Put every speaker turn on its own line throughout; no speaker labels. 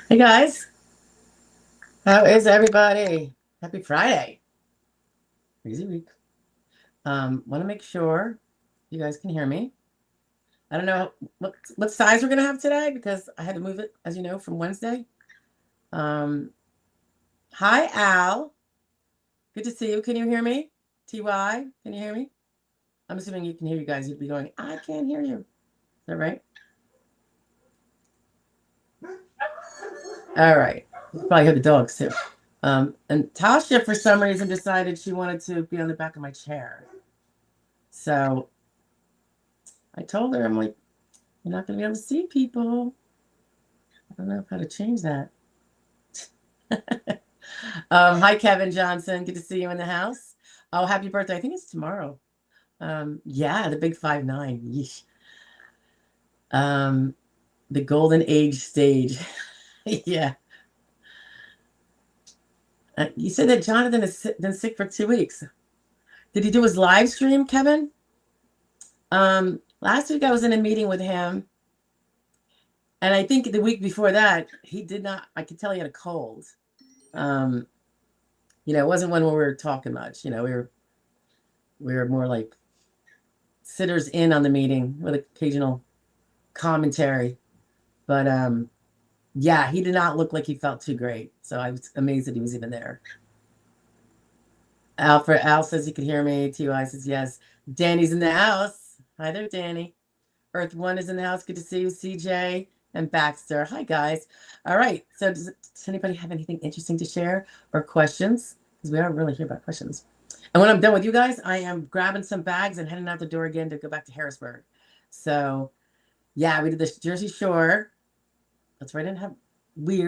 Hey guys, how is everybody? Happy Friday. Crazy week. Want to make sure you guys can hear me. I don't know what size we're gonna have today because I had to move it, as you know, from Wednesday. Hi Al. Good to see you. Can you hear me? TY, can you hear me? I'm assuming you can hear you guys. You'd be going, I can't hear you. Is that right? All right. You probably hear the dogs too. And Tasha, for some reason, decided she wanted to be on the back of my chair. So I told her, I'm like, you're not going to be able to see people. I don't know how to change that. Hi, Kevin Johnson. Good to see you in the house. Oh, happy birthday. I think it's tomorrow. Yeah, the big 5'9". Yeesh. The golden age stage. Yeah. You said that Jonathan has been sick for 2 weeks. Did he do his live stream, Kevin? Last week I was in a meeting with him. And I think the week before that, he did not, I could tell he had a cold. It wasn't one where we were talking much. We were more like sitters in on the meeting with occasional commentary. But yeah, he did not look like he felt too great. So I was amazed that he was even there. Al says he could hear me. TY says yes. Danny's in the house. Hi there, Danny. Earth One is in the house. Good to see you, CJ and Baxter. Hi, guys. All right. So does anybody have anything interesting to share or questions? Because we are really here about questions. And when I'm done with you guys, I am grabbing some bags and heading out the door again to go back to Harrisburg. So, yeah, we did the Jersey Shore. That's right. I didn't have we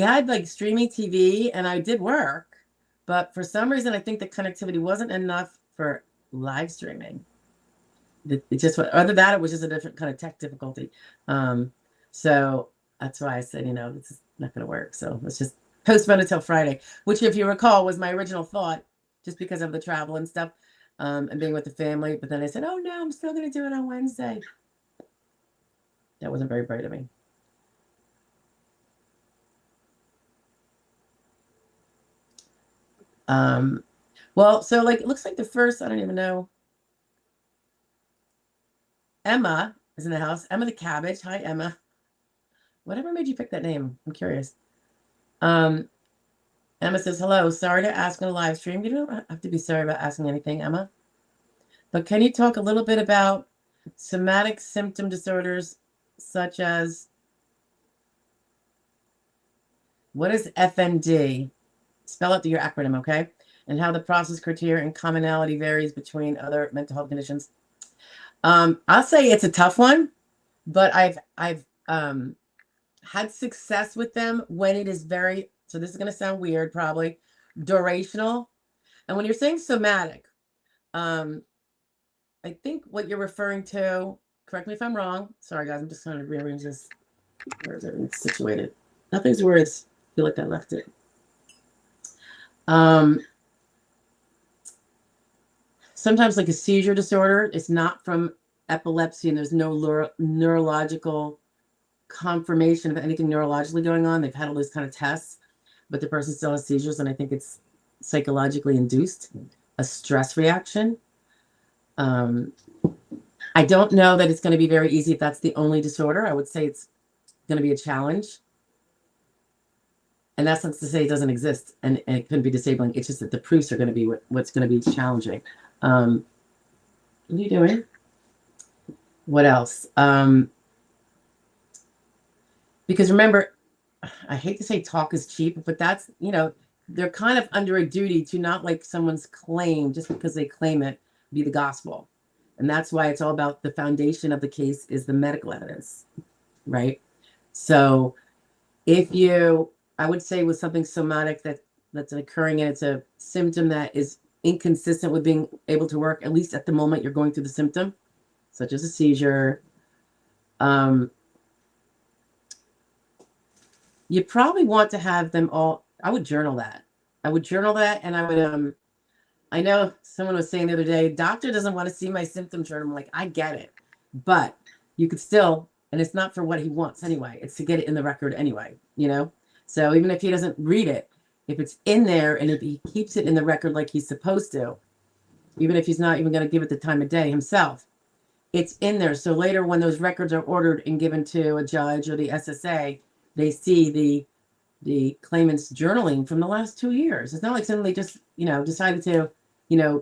had like streaming TV and I did work. But for some reason, I think the connectivity wasn't enough for live streaming. It just, other than that, it was just a different kind of tech difficulty. So that's why I said, this is not going to work. So let's just postpone until Friday, which, if you recall, was my original thought, just because of the travel and stuff, and being with the family. But then I said, oh no, I'm still going to do it on Wednesday. That wasn't very bright of me. Well, so it looks like the first, I don't even know. Emma is in the house. Emma the Cabbage. Hi, Emma. Whatever made you pick that name? I'm curious. Emma says, hello. Sorry to ask on a live stream. You don't have to be sorry about asking anything, Emma. But can you talk a little bit about somatic symptom disorders such as, what is FND? Spell out your acronym, okay? And how the process, criteria, and commonality varies between other mental health conditions. I'll say it's a tough one, but I've had success with them when it is very, so this is going to sound weird, probably, durational. And when you're saying somatic, I think what you're referring to, correct me if I'm wrong. Sorry, guys, I'm just trying to rearrange this. Where is everything situated? Nothing's where it's, I feel like I left it. Sometimes like a seizure disorder, it's not from epilepsy and there's no neurological confirmation of anything neurologically going on. They've had all these kind of tests, but the person still has seizures, and I think it's psychologically induced, a stress reaction. I don't know that it's going to be very easy if that's the only disorder. I would say it's going to be a challenge. And that's not to say it doesn't exist and it couldn't be disabling. It's just that the proofs are going to be what's going to be challenging. What are you doing? What else? Because remember, I hate to say talk is cheap, but that's, they're kind of under a duty to not like someone's claim just because they claim it be the gospel. And that's why it's all about the foundation of the case is the medical evidence, right? So if you, I would say with something somatic that's occurring and it's a symptom that is inconsistent with being able to work, at least at the moment you're going through the symptom, such as a seizure, you probably want to have them all. I would journal that. I would journal that, and I would I know someone was saying the other day, doctor doesn't want to see my symptom journal. I'm like, I get it, but you could still, and it's not for what he wants anyway. It's to get it in the record anyway, you know? So even if he doesn't read it, if it's in there and if he keeps it in the record like he's supposed to, even if he's not even going to give it the time of day himself, it's in there. So later when those records are ordered and given to a judge or the SSA, they see the claimant's journaling from the last 2 years. It's not like suddenly just, decided to,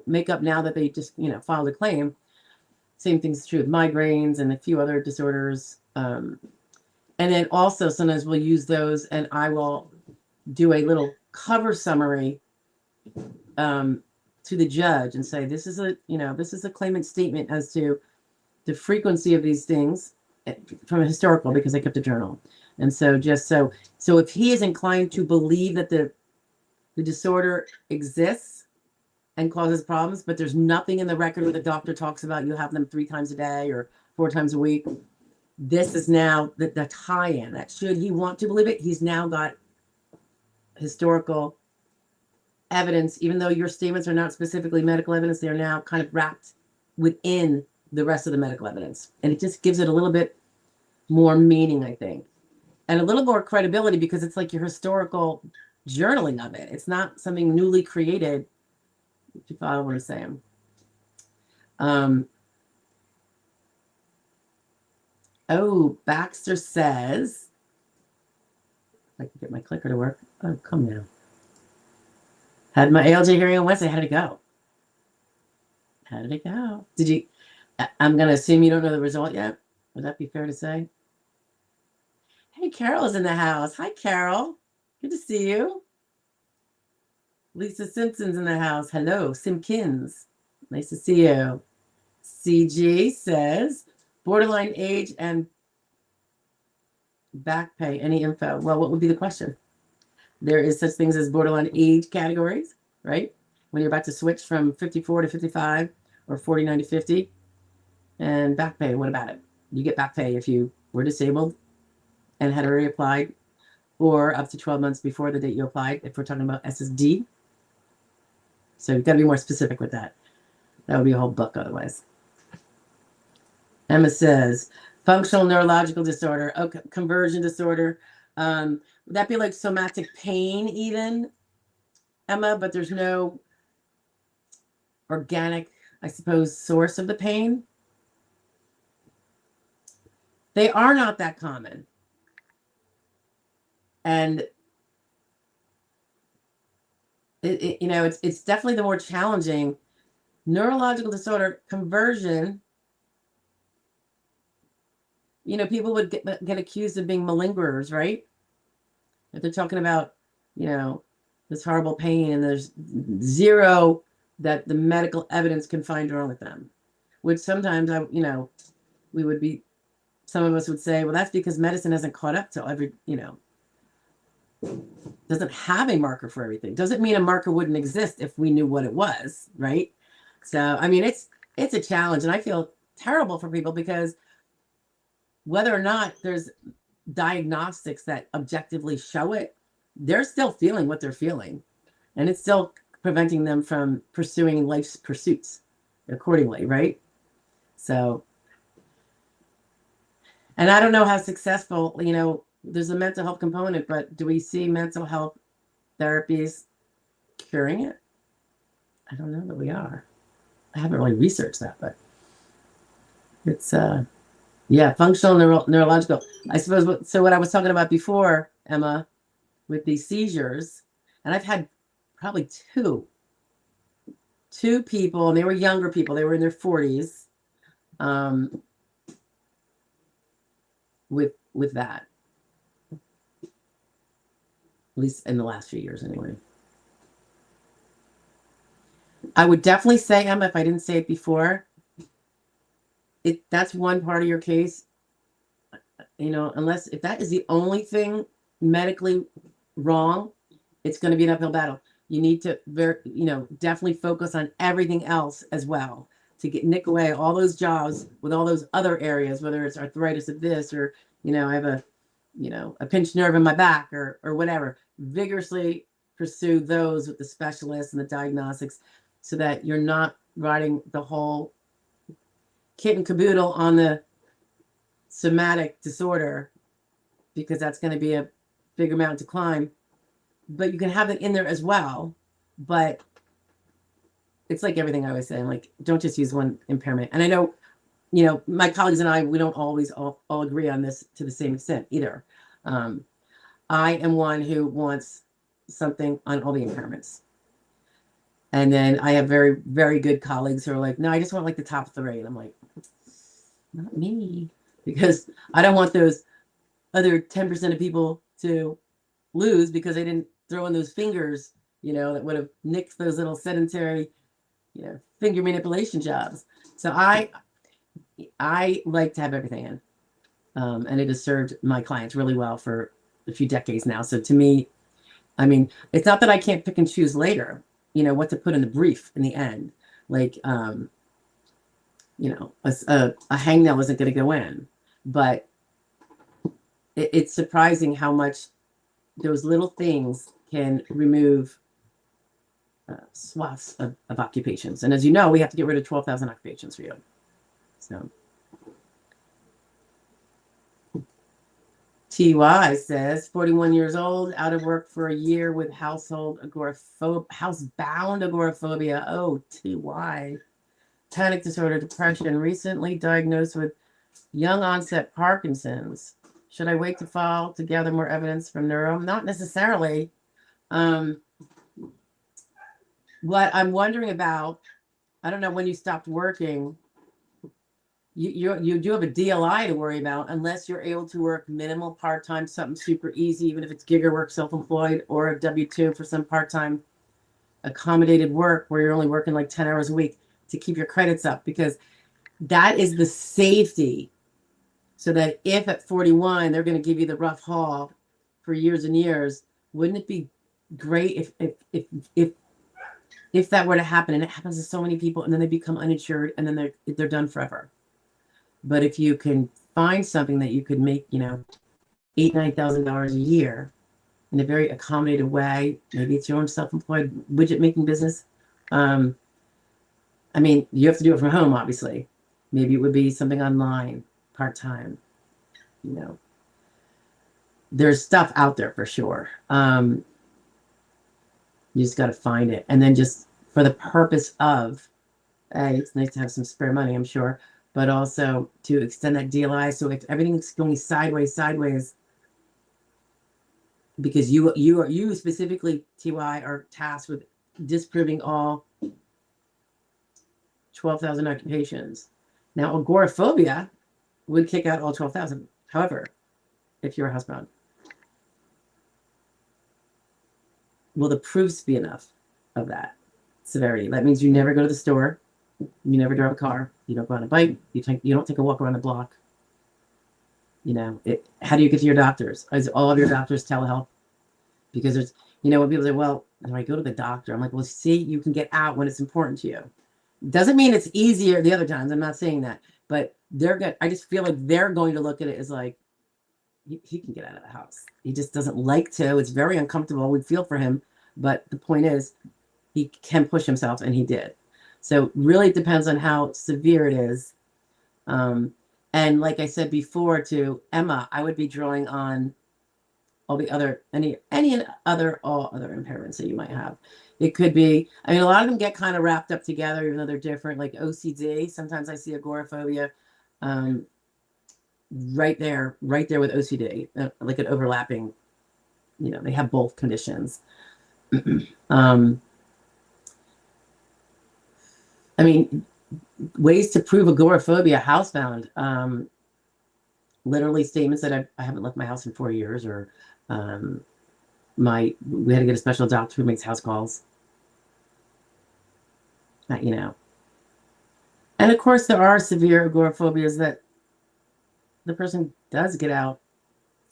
make up now that they just, filed a claim. Same thing's true with migraines and a few other disorders. And then also sometimes we'll use those and I will do a little cover summary to the judge and say, this is a claimant statement as to the frequency of these things from a historical, because I kept a journal. And so just so if he is inclined to believe that the disorder exists and causes problems, but there's nothing in the record where the doctor talks about you have them 3 times a day or 4 times a week, this is now the tie-in that should he want to believe it, he's now got historical evidence, even though your statements are not specifically medical evidence, they're now kind of wrapped within the rest of the medical evidence. And it just gives it a little bit more meaning, I think, and a little more credibility, because it's like your historical journaling of it. It's not something newly created, if you follow what I'm saying. Oh, Baxter says, if I can get my clicker to work. Oh, come now. Had my ALJ hearing on Wednesday. How did it go? How did it go? Did you, I'm going to assume you don't know the result yet. Would that be fair to say? Hey, Carol's in the house. Hi, Carol. Good to see you. Lisa Simpson's in the house. Hello, Simpkins. Nice to see you. CG says, borderline age and back pay. Any info? Well, what would be the question? There is such things as borderline age categories, right? When you're about to switch from 54 to 55 or 49 to 50. And back pay, what about it? You get back pay if you were disabled and had already applied, or up to 12 months before the date you applied, if we're talking about SSD. So you've got to be more specific with that. That would be a whole book otherwise. Emma says, functional neurological disorder, okay, conversion disorder. Would that be like somatic pain even, Emma? But there's no organic, I suppose, source of the pain. They are not that common. And it's definitely the more challenging neurological disorder. Conversion, people would get accused of being malingerers, right? If they're talking about, this horrible pain and there's zero that the medical evidence can find wrong with them, which sometimes we would be, some of us would say, well, that's because medicine hasn't caught up to every, doesn't have a marker for everything. Doesn't mean a marker wouldn't exist if we knew what it was, right? So, I mean, it's a challenge, and I feel terrible for people, because whether or not there's diagnostics that objectively show it, they're still feeling what they're feeling, and it's still preventing them from pursuing life's pursuits accordingly, right? So, and I don't know how successful, there's a mental health component, but do we see mental health therapies curing it? I don't know that we are. I haven't really researched that, but it's, yeah, functional neurological. I suppose, so what I was talking about before, Emma, with these seizures, and I've had probably two people, and they were younger people. They were in their 40s, with that. At least in the last few years, anyway. I would definitely say, Emma, if I didn't say it before, that's one part of your case, you know, unless if that is the only thing medically wrong, it's going to be an uphill battle. You need to definitely focus on everything else as well to nick away all those jobs with all those other areas, whether it's arthritis of this, or, I have a pinched nerve in my back, or whatever. Vigorously pursue those with the specialists and the diagnostics, so that you're not riding the whole kit and caboodle on the somatic disorder, because that's going to be a bigger mountain to climb. But you can have it in there as well. But it's like everything I always say, I'm like, don't just use one impairment. And I know, my colleagues and I, we don't always all agree on this to the same extent either. I am one who wants something on all the impairments. And then I have very, very good colleagues who are like, no, I just want like the top 3. And I'm like, not me, because I don't want those other 10% of people to lose because they didn't throw in those fingers, that would have nicked those little sedentary, finger manipulation jobs. So I like to have everything in. And it has served my clients really well for a few decades now. So to me, I mean, it's not that I can't pick and choose later, what to put in the brief in the end. Like, a hangnail isn't going to go in, but it's surprising how much those little things can remove swaths of occupations. And as you know, we have to get rid of 12,000 occupations for you. So TY says, 41 years old, out of work for a year with housebound agoraphobia. Oh, TY. Panic disorder, depression, recently diagnosed with young onset Parkinson's. Should I wait to file to gather more evidence from neuro? Not necessarily. What I'm wondering about, I don't know when you stopped working. You do have a DLI to worry about, unless you're able to work minimal part-time, something super easy, even if it's gigger work, self-employed, or a W-2 for some part-time accommodated work where you're only working like 10 hours a week to keep your credits up, because that is the safety. So that if at 41 they're going to give you the rough haul for years and years, wouldn't it be great if that were to happen? And it happens to so many people, and then they become uninsured, and then they're done forever. But if you can find something that you could make, $8,000-9,000 a year in a very accommodated way, maybe it's your own self-employed widget making business. I mean, you have to do it from home, obviously. Maybe it would be something online, part-time. There's stuff out there for sure. You just got to find it. And then just for the purpose of, hey, it's nice to have some spare money, I'm sure, but also to extend that DLI. So if everything's going sideways, because you specifically, TY, are tasked with disproving all 12,000 occupations. Now, agoraphobia would kick out all 12,000. However, if you're a housebound, will the proofs be enough of that severity? That means you never go to the store, you never drive a car, you don't go on a bike, you don't take a walk around the block. How do you get to your doctors? Is all of your doctors telehealth? Because there's, when people say, well, do I go to the doctor? I'm like, well, see, you can get out when it's important to you. Doesn't mean it's easier the other times. I'm not saying that, but I just feel like they're going to look at it as like, he can get out of the house. He just doesn't like to. It's very uncomfortable. We feel for him. But the point is, he can push himself, and he did. So really, it depends on how severe it is. And like I said before to Emma, I would be drawing on all the other, all other impairments that you might have. It could be, I mean, a lot of them get kind of wrapped up together, even though they're different, like OCD. Sometimes I see agoraphobia right there with OCD, like an overlapping, they have both conditions. I mean, ways to prove agoraphobia, housebound, literally statements that I haven't left my house in 4 years, or we had to get a special doctor who makes house calls. And of course, there are severe agoraphobias that the person does get out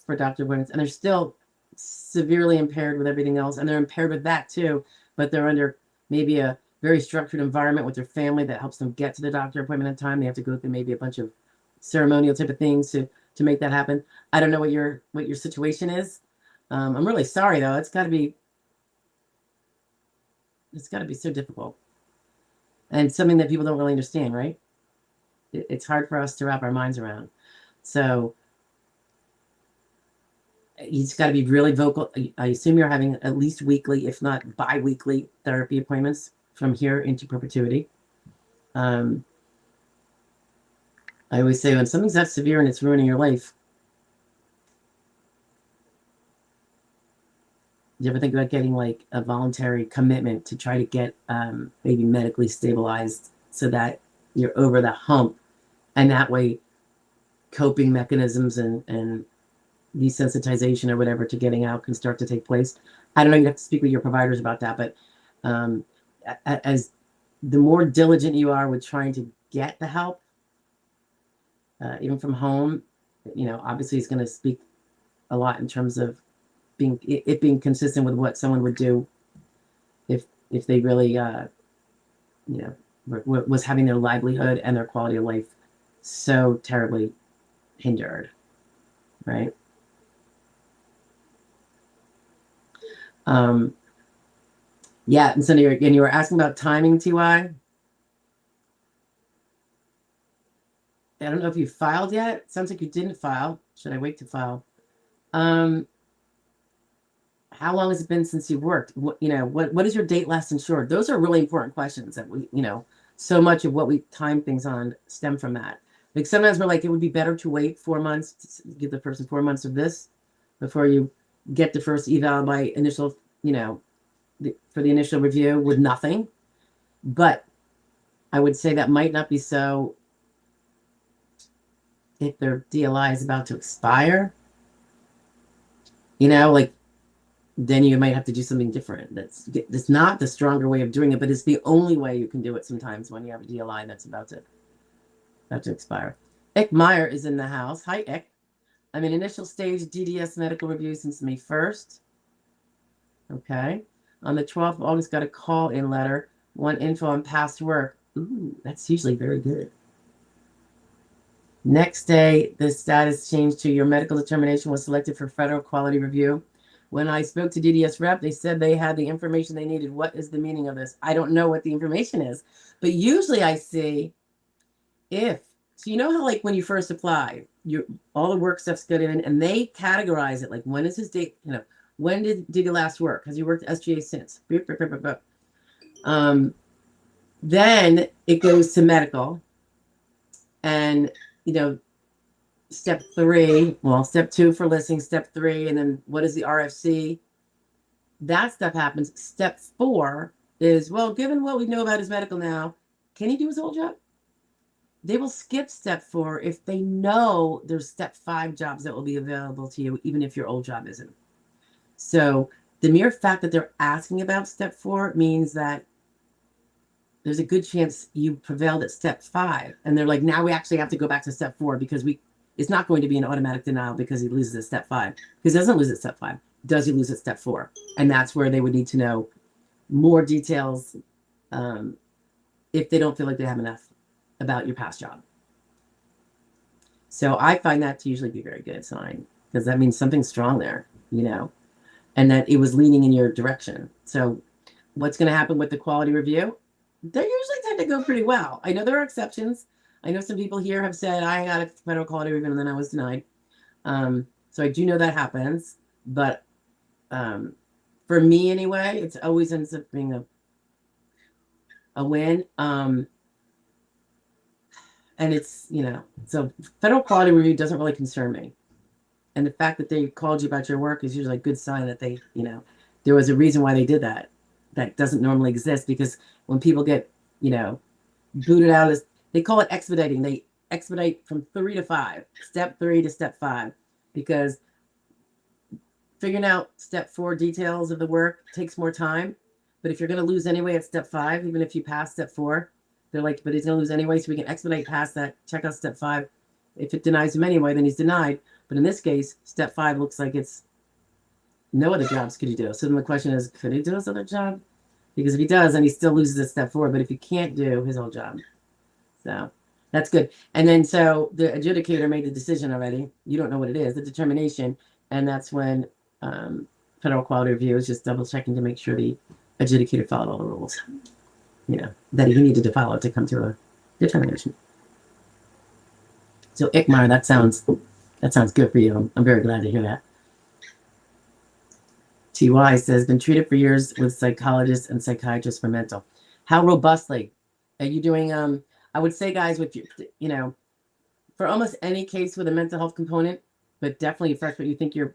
for doctor appointments, and they're still severely impaired with everything else, and they're impaired with that too, but they're under maybe a very structured environment with their family that helps them get to the doctor appointment in time. They have to go through maybe a bunch of ceremonial type of things to make that happen. I don't know what your situation is. I'm really sorry though. It's got to be so difficult, and something that people don't really understand, right? It's hard for us to wrap our minds around. So he's got to be really vocal. I assume you're having at least weekly, if not bi-weekly, therapy appointments from here into perpetuity. I always say when something's that severe and it's ruining your life, do you ever think about getting like a voluntary commitment to try to get maybe medically stabilized so that you're over the hump, and that way coping mechanisms and desensitization or whatever to getting out can start to take place? I don't know, you have to speak with your providers about that, but as the more diligent you are with trying to get the help, even from home, obviously it's going to speak a lot in terms of being consistent with what someone would do if they really was having their livelihood and their quality of life so terribly hindered, right? Yeah, and so you were asking about timing, TY. I don't know if you filed yet. It sounds like you didn't file. Should I wait to file? How long has it been since you worked? What is your date last insured? Those are really important questions that we, so much of what we time things on stem from that. Like sometimes we're like, it would be better to wait 4 months to give the person 4 months of this before you get the first eval by initial, for the initial review with nothing. But I would say that might not be so if their DLI is about to expire, like then you might have to do something different. That's not the stronger way of doing it, but it's the only way you can do it sometimes when you have a DLI that's about to expire. Ick Meyer is in the house. Hi, Ick. I'm in initial stage DDS medical review since May 1st. Okay. On the 12th of August, got a call-in letter. Want info on past work. Ooh, that's usually very good. Next day, the status changed to your medical determination was selected for federal quality review. When I spoke to DDS rep, they said they had the information they needed. What is the meaning of this? I don't know what the information is, but usually I see so you know how like when you first apply, all the work stuff's good in, and they categorize it like when is his date, when did you last work? Has you worked SGA since? Then it goes to medical, and step 2 for listing, step 3, and then what is the RFC? That stuff happens. Step 4 is, well, given what we know about his medical now, can he do his old job? They will skip step 4 if they know there's step 5 jobs that will be available to you, even if your old job isn't. So the mere fact that they're asking about step 4 means that there's a good chance you prevailed at step 5. And they're like, now we actually have to go back to step 4 because it's not going to be an automatic denial because he loses at step 5. Because he doesn't lose at step 5. Does he lose at step 4? And that's where they would need to know more details if they don't feel like they have enough about your past job. So I find that to usually be a very good sign because that means something's strong there, and that it was leaning in your direction. So what's going to happen with the quality review? They usually tend to go pretty well. I know there are exceptions. I know some people here have said, I got a federal quality review and then I was denied. So I do know that happens. But for me anyway, it always ends up being a win. And it's, so federal quality review doesn't really concern me. And the fact that they called you about your work is usually a good sign that they, there was a reason why they did that. That doesn't normally exist because when people get, booted out, they call it expediting. They expedite from 3 to 5, step 3 to step 5, because figuring out step 4 details of the work takes more time. But if you're going to lose anyway at step 5, even if you pass step 4, They're like, but he's going to lose anyway, so we can expedite past that. Check out step 5. If it denies him anyway, then he's denied. But in this case, step 5 looks like it's no other jobs could he do. So then the question is, could he do his other job? Because if he does, then he still loses at step 4. But if he can't do his whole job, so that's good. And then so the adjudicator made the decision already. You don't know what it is, the determination, and that's when federal quality review is just double checking to make sure the adjudicator followed all the rules, you know, that he needed to follow to come to a determination. So ICMAR, that sounds good for you. I'm very glad to hear that. TY says, been treated for years with psychologists and psychiatrists for mental. How robustly are you doing? I would say, guys, with you know, for almost any case with a mental health component, but definitely if that's what you think your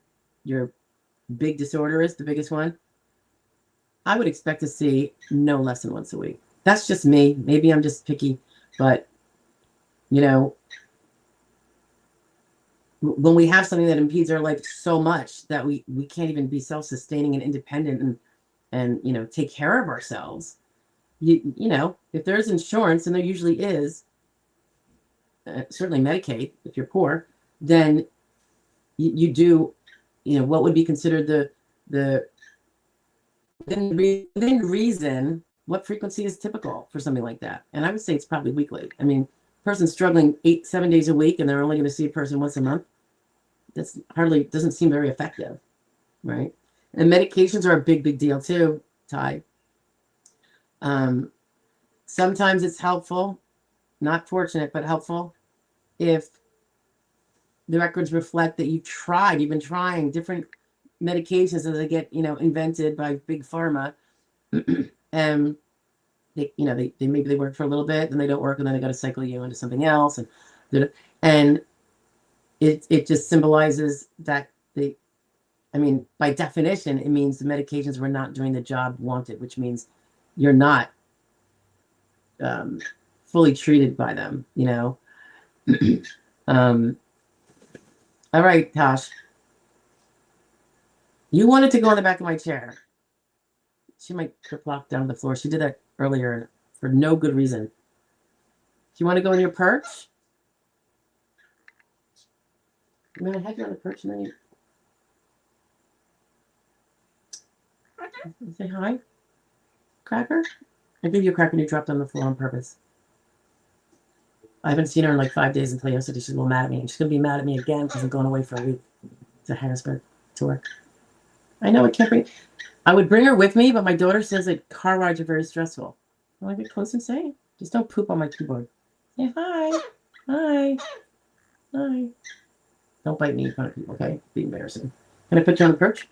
big disorder is, the biggest one, I would expect to see no less than once a week. That's just me. Maybe I'm just picky, but you know, when we have something that impedes our life so much that we can't even be self-sustaining and independent and you know, take care of ourselves, you know, if there's insurance, and there usually is, certainly Medicaid if you're poor, then you do, you know, what would be considered the within reason, what frequency is typical for something like that? And I would say it's probably weekly. I mean, person's struggling 7 days a week and they're only going to see a person once a month. That's hardly, doesn't seem very effective, right? And medications are a big deal too, Ty. Sometimes it's helpful, not fortunate, but helpful, if the records reflect that you've been trying different medications as they get, you know, invented by big pharma. And they, you know, they maybe they work for a little bit, then they don't work, and then they got to cycle you into something else, and it just symbolizes that I mean, by definition, it means the medications were not doing the job wanted, which means you're not fully treated by them, you know. All right, Tosh. You wanted to go on the back of my chair. She might flop down to the floor. She did that earlier for no good reason. Do you want to go in your perch? I'm going to have you on the perch and then you say hi. Cracker? I gave you a cracker and you dropped on the floor on purpose. I haven't seen her in like 5 days until yesterday. She's a little mad at me. She's going to be mad at me again because I'm going away for a week to Harrisburg tour. I know I can't bring... I would bring her with me, but my daughter says that car rides are very stressful. Will I get close and say? Just don't poop on my keyboard. Say hi. Hi. Hi. Don't bite me in front of people, okay? It'd be embarrassing. Can I put you on the perch?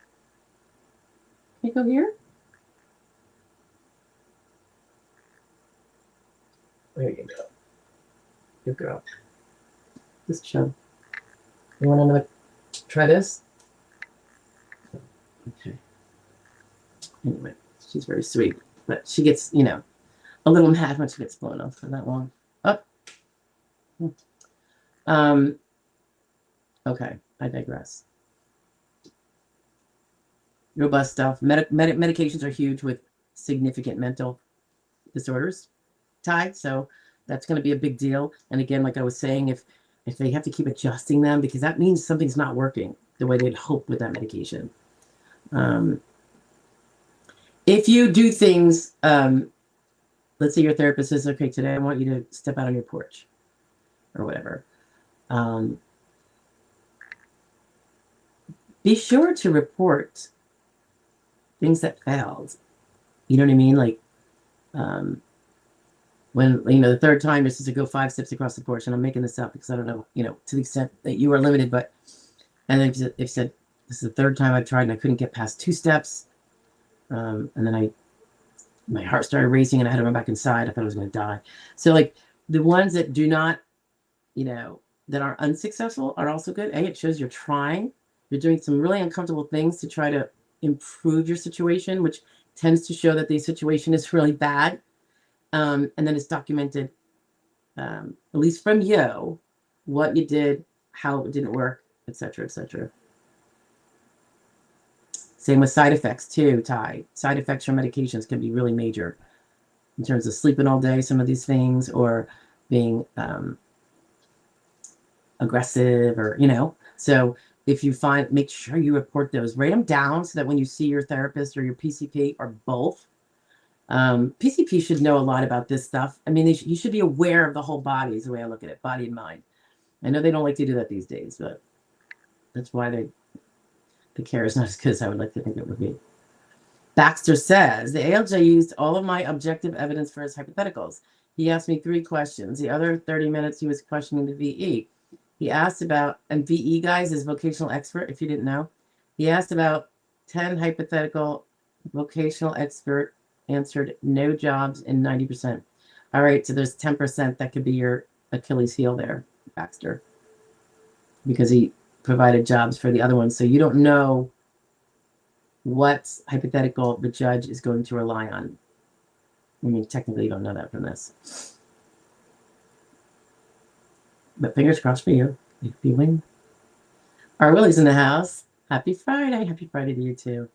Can you go here? There you go. Good girl. Just chub. You want to try this? Okay. Anyway, she's very sweet, but she gets, you know, a little mad when she gets blown off for that long. Up. Okay, I digress. Robust stuff. Medications are huge with significant mental disorders tied, so that's going to be a big deal. And again, like I was saying, if they have to keep adjusting them, because that means something's not working the way they'd hope with that medication. If you do things, let's say your therapist says, okay, today I want you to step out on your porch or whatever. Be sure to report things that failed. You know what I mean? Like when, you know, the third time you're supposed to go 5 steps across the porch, and I'm making this up because I don't know, you know, to the extent that you are limited, but, and they've said, this is the third time I've tried and I couldn't get past 2 steps. And then my heart started racing and I had to run back inside. I thought I was going to die. So like the ones that do not, you know, that are unsuccessful are also good. A, it shows you're trying. You're doing some really uncomfortable things to try to improve your situation, which tends to show that the situation is really bad. And then it's documented, at least from you, what you did, how it didn't work, etc., etc. Same with side effects too, Ty. Side effects from medications can be really major. in terms of sleeping all day, some of these things, or being aggressive, or, you know. So if you find, make sure you report those, write them down so that when you see your therapist or your PCP or both, PCP should know a lot about this stuff. I mean, you should be aware of the whole body is the way I look at it, body and mind. I know they don't like to do that these days, but that's why the care is not as good as I would like to think it would be. Baxter says, the ALJ used all of my objective evidence for his hypotheticals. He asked me 3 questions. The other 30 minutes, he was questioning the VE. He asked about, and VE, guys, is vocational expert, if you didn't know. He asked about 10 hypothetical vocational expert, answered no jobs in 90%. All right, so there's 10% that could be your Achilles heel there, Baxter, because he provided jobs for the other ones. So you don't know what hypothetical the judge is going to rely on. I mean, technically, you don't know that from this. But fingers crossed for you. If you win. Our Willie's in the house. Happy Friday. Happy Friday to you, too.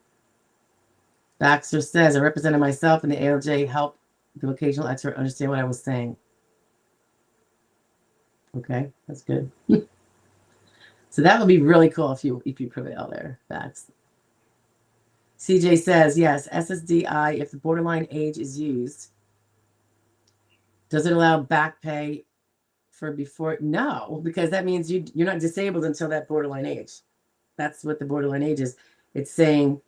Baxter says, I represented myself, and the ALJ helped the vocational expert understand what I was saying. Okay, that's good. So that would be really cool if you prevail there, Bax. CJ says, yes, SSDI, if the borderline age is used, does it allow back pay for before? No, because that means you're not disabled until that borderline age. That's what the borderline age is. It's saying,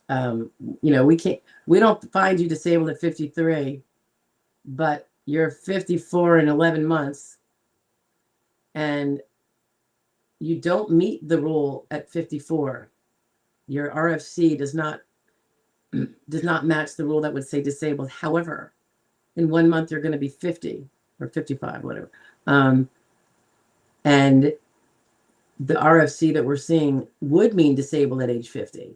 you know, we don't find you disabled at 53, but you're 54 in 11 months, and you don't meet the rule at 54. Your RFC does not match the rule that would say disabled. However, in 1 month, you're going to be 50 or 55, whatever. And the RFC that we're seeing would mean disabled at age 50,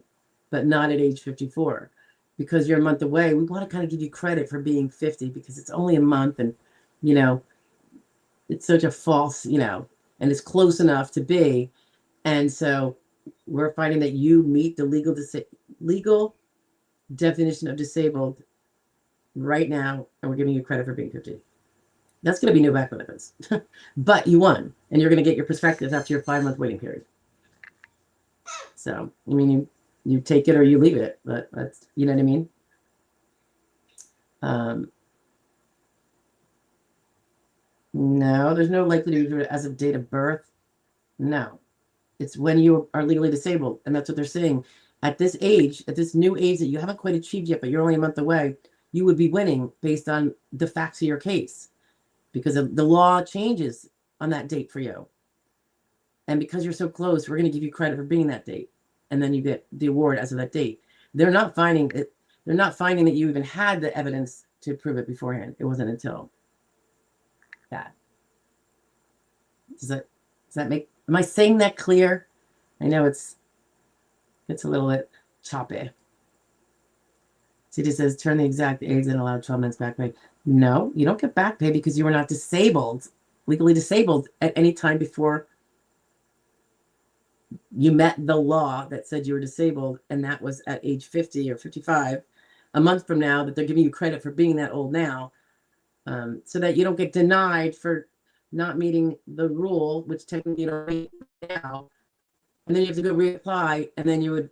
but not at age 54. Because you're a month away, we want to kind of give you credit for being 50 because it's only a month, and, you know, it's such a false, you know, and it's close enough to be. And so we're finding that you meet the legal definition of disabled right now, and we're giving you credit for being 50. That's going to be no back benefits. But you won, and you're going to get your perspectives after your 5-month waiting period. So, I mean, you take it or you leave it, but that's, you know what I mean? No, there's no likelihood as of date of birth. No, it's when you are legally disabled, and that's what they're saying. At this age, at this new age that you haven't quite achieved yet, but you're only a month away, you would be winning based on the facts of your case, because the law changes on that date for you. And because you're so close, we're going to give you credit for being that date, and then you get the award as of that date. They're not finding it. They're not finding that you even had the evidence to prove it beforehand. It wasn't until that. Does that make? Am I saying that clear? I know it's a little bit choppy. CJ says, turn the exact age and allow 12 months back pay. No, you don't get back pay because you were not disabled, legally disabled at any time before you met the law that said you were disabled, and that was at age 50 or 55, a month from now, that they're giving you credit for being that old now, so that you don't get denied for not meeting the rule, which technically you don't meet now, and then you have to go reapply, and then it would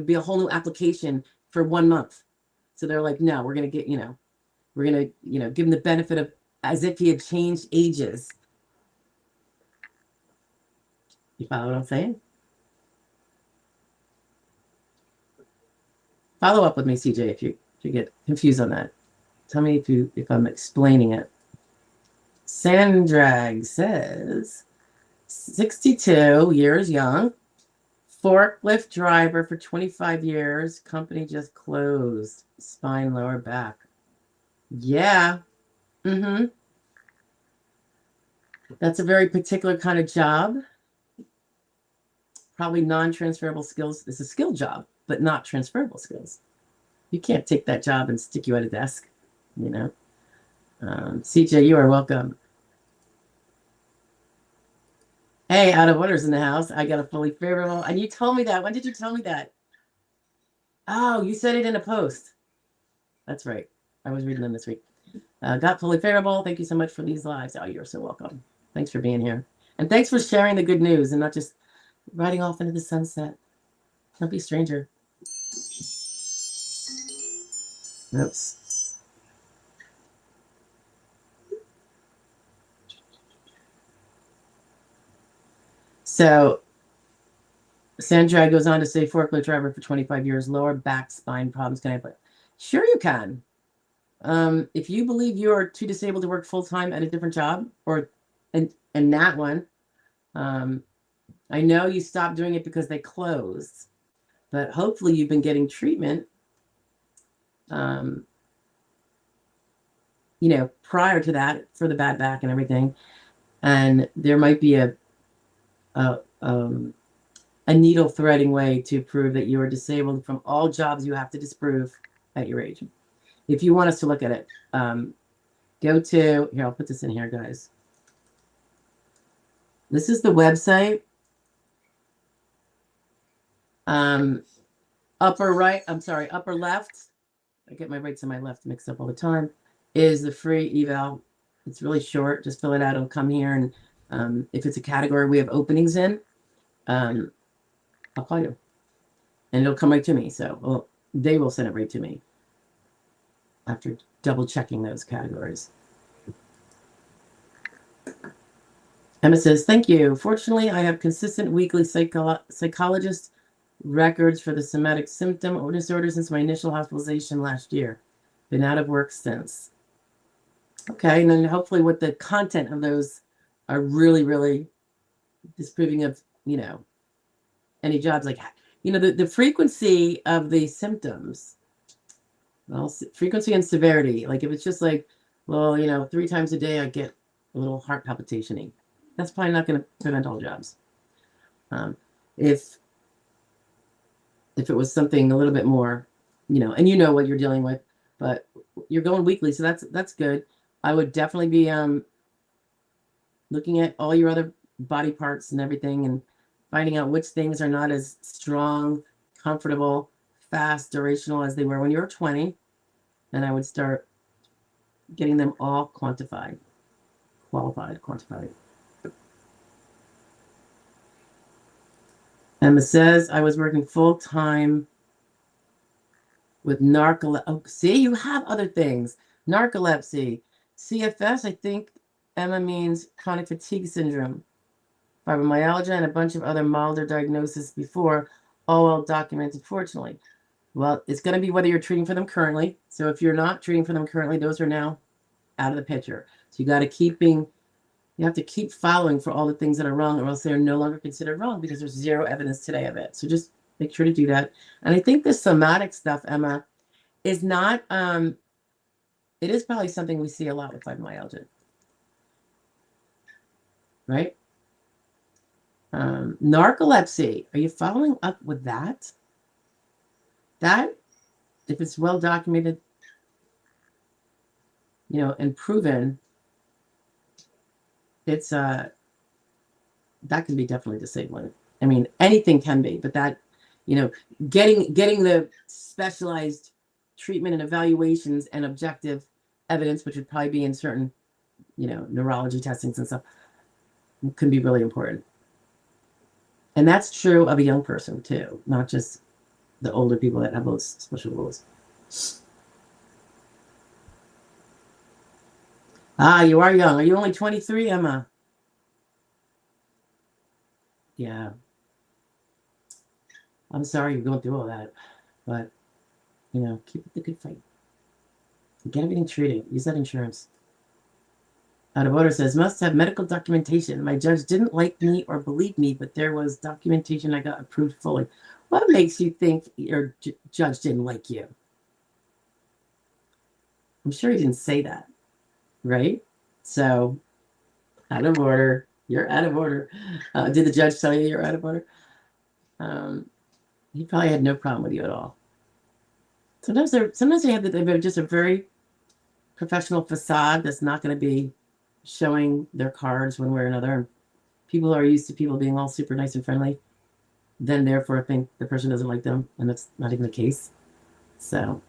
be a whole new application for 1 month. So they're like, no, we're going to get, we're going to, give him the benefit of as if he had changed ages. You follow what I'm saying? Follow up with me, CJ, if you get confused on that. Tell me if I'm explaining it. Sandrag says, 62 years young, forklift driver for 25 years, company just closed, spine, lower back. Yeah. That's a very particular kind of job. Probably non-transferable skills. It's a skill job, but not transferable skills. You can't take that job and stick you at a desk, CJ, you are welcome. Hey, out of orders in the house. I got a fully favorable. And you told me that. When did you tell me that? Oh, you said it in a post. That's right. I was reading them this week. Got fully favorable. Thank you so much for these lives. Oh, you're so welcome. Thanks for being here. And thanks for sharing the good news and not just riding off into the sunset. Don't be a stranger. Oops. So Sandra goes on to say, forklift driver for 25 years, lower back spine problems. Can I play? Sure you can. If you believe you are too disabled to work full-time at a different job or in that one, I know you stopped doing it because they closed, but hopefully you've been getting treatment, you know, prior to that for the bad back and everything. And there might be a needle threading way to prove that you are disabled from all jobs you have to disprove at your age. If you want us to look at it, go to, here, I'll put this in here, guys. This is the website. Upper right, I'm sorry, upper left, I get my rights and my left mixed up all the time, is the free eval. It's really short. Just fill it out. It'll come here. And if it's a category we have openings in, I'll call you. And it'll come right to me. So they will send it right to me after double checking those categories. Emma says, thank you. Fortunately, I have consistent weekly psychologist records for the somatic symptom or disorder since my initial hospitalization last year. Been out of work since. Okay, and then hopefully what the content of those are really, really disproving of, you know, any jobs. Like, you know, the frequency of the symptoms, well, frequency and severity. Like if it's just like, well, you know, 3 times a day I get a little heart palpitation-y, that's probably not going to prevent all jobs. If it was something a little bit more, you know, and you know what you're dealing with, but you're going weekly, so that's good. I would definitely be looking at all your other body parts and everything and finding out which things are not as strong, comfortable, fast, durational as they were when you were 20. And I would start getting them all quantified. Emma says, I was working full-time with narcolepsy. Oh, see, you have other things. Narcolepsy. CFS, I think Emma means chronic fatigue syndrome. Fibromyalgia and a bunch of other milder diagnoses before, all well documented, fortunately. Well, it's going to be whether you're treating for them currently. So if you're not treating for them currently, those are now out of the picture. So you have to keep following for all the things that are wrong, or else they're no longer considered wrong because there's zero evidence today of it. So just make sure to do that. And I think this somatic stuff, Emma, is not, it is probably something we see a lot with fibromyalgia. Right? Narcolepsy. Are you following up with that? That, if it's well documented, you know, and proven, it's that can be definitely disabling. I mean, anything can be, but that, you know, getting the specialized treatment and evaluations and objective evidence, which would probably be in certain, you know, neurology testings and stuff, can be really important. And that's true of a young person too, not just the older people that have those special rules. Ah, you are young. Are you only 23, Emma? Yeah. I'm sorry you're going through all that, but, you know, keep up the good fight. Get everything treated. Use that insurance. Out of order says, must have medical documentation. My judge didn't like me or believe me, but there was documentation I got approved fully. What makes you think your judge didn't like you? I'm sure he didn't say that, right? So, out of order. You're out of order. Did the judge tell you you're out of order? He probably had no problem with you at all. Sometimes they have just a very professional facade that's not going to be showing their cards one way or another. People are used to people being all super nice and friendly, then therefore think the person doesn't like them, and that's not even the case. So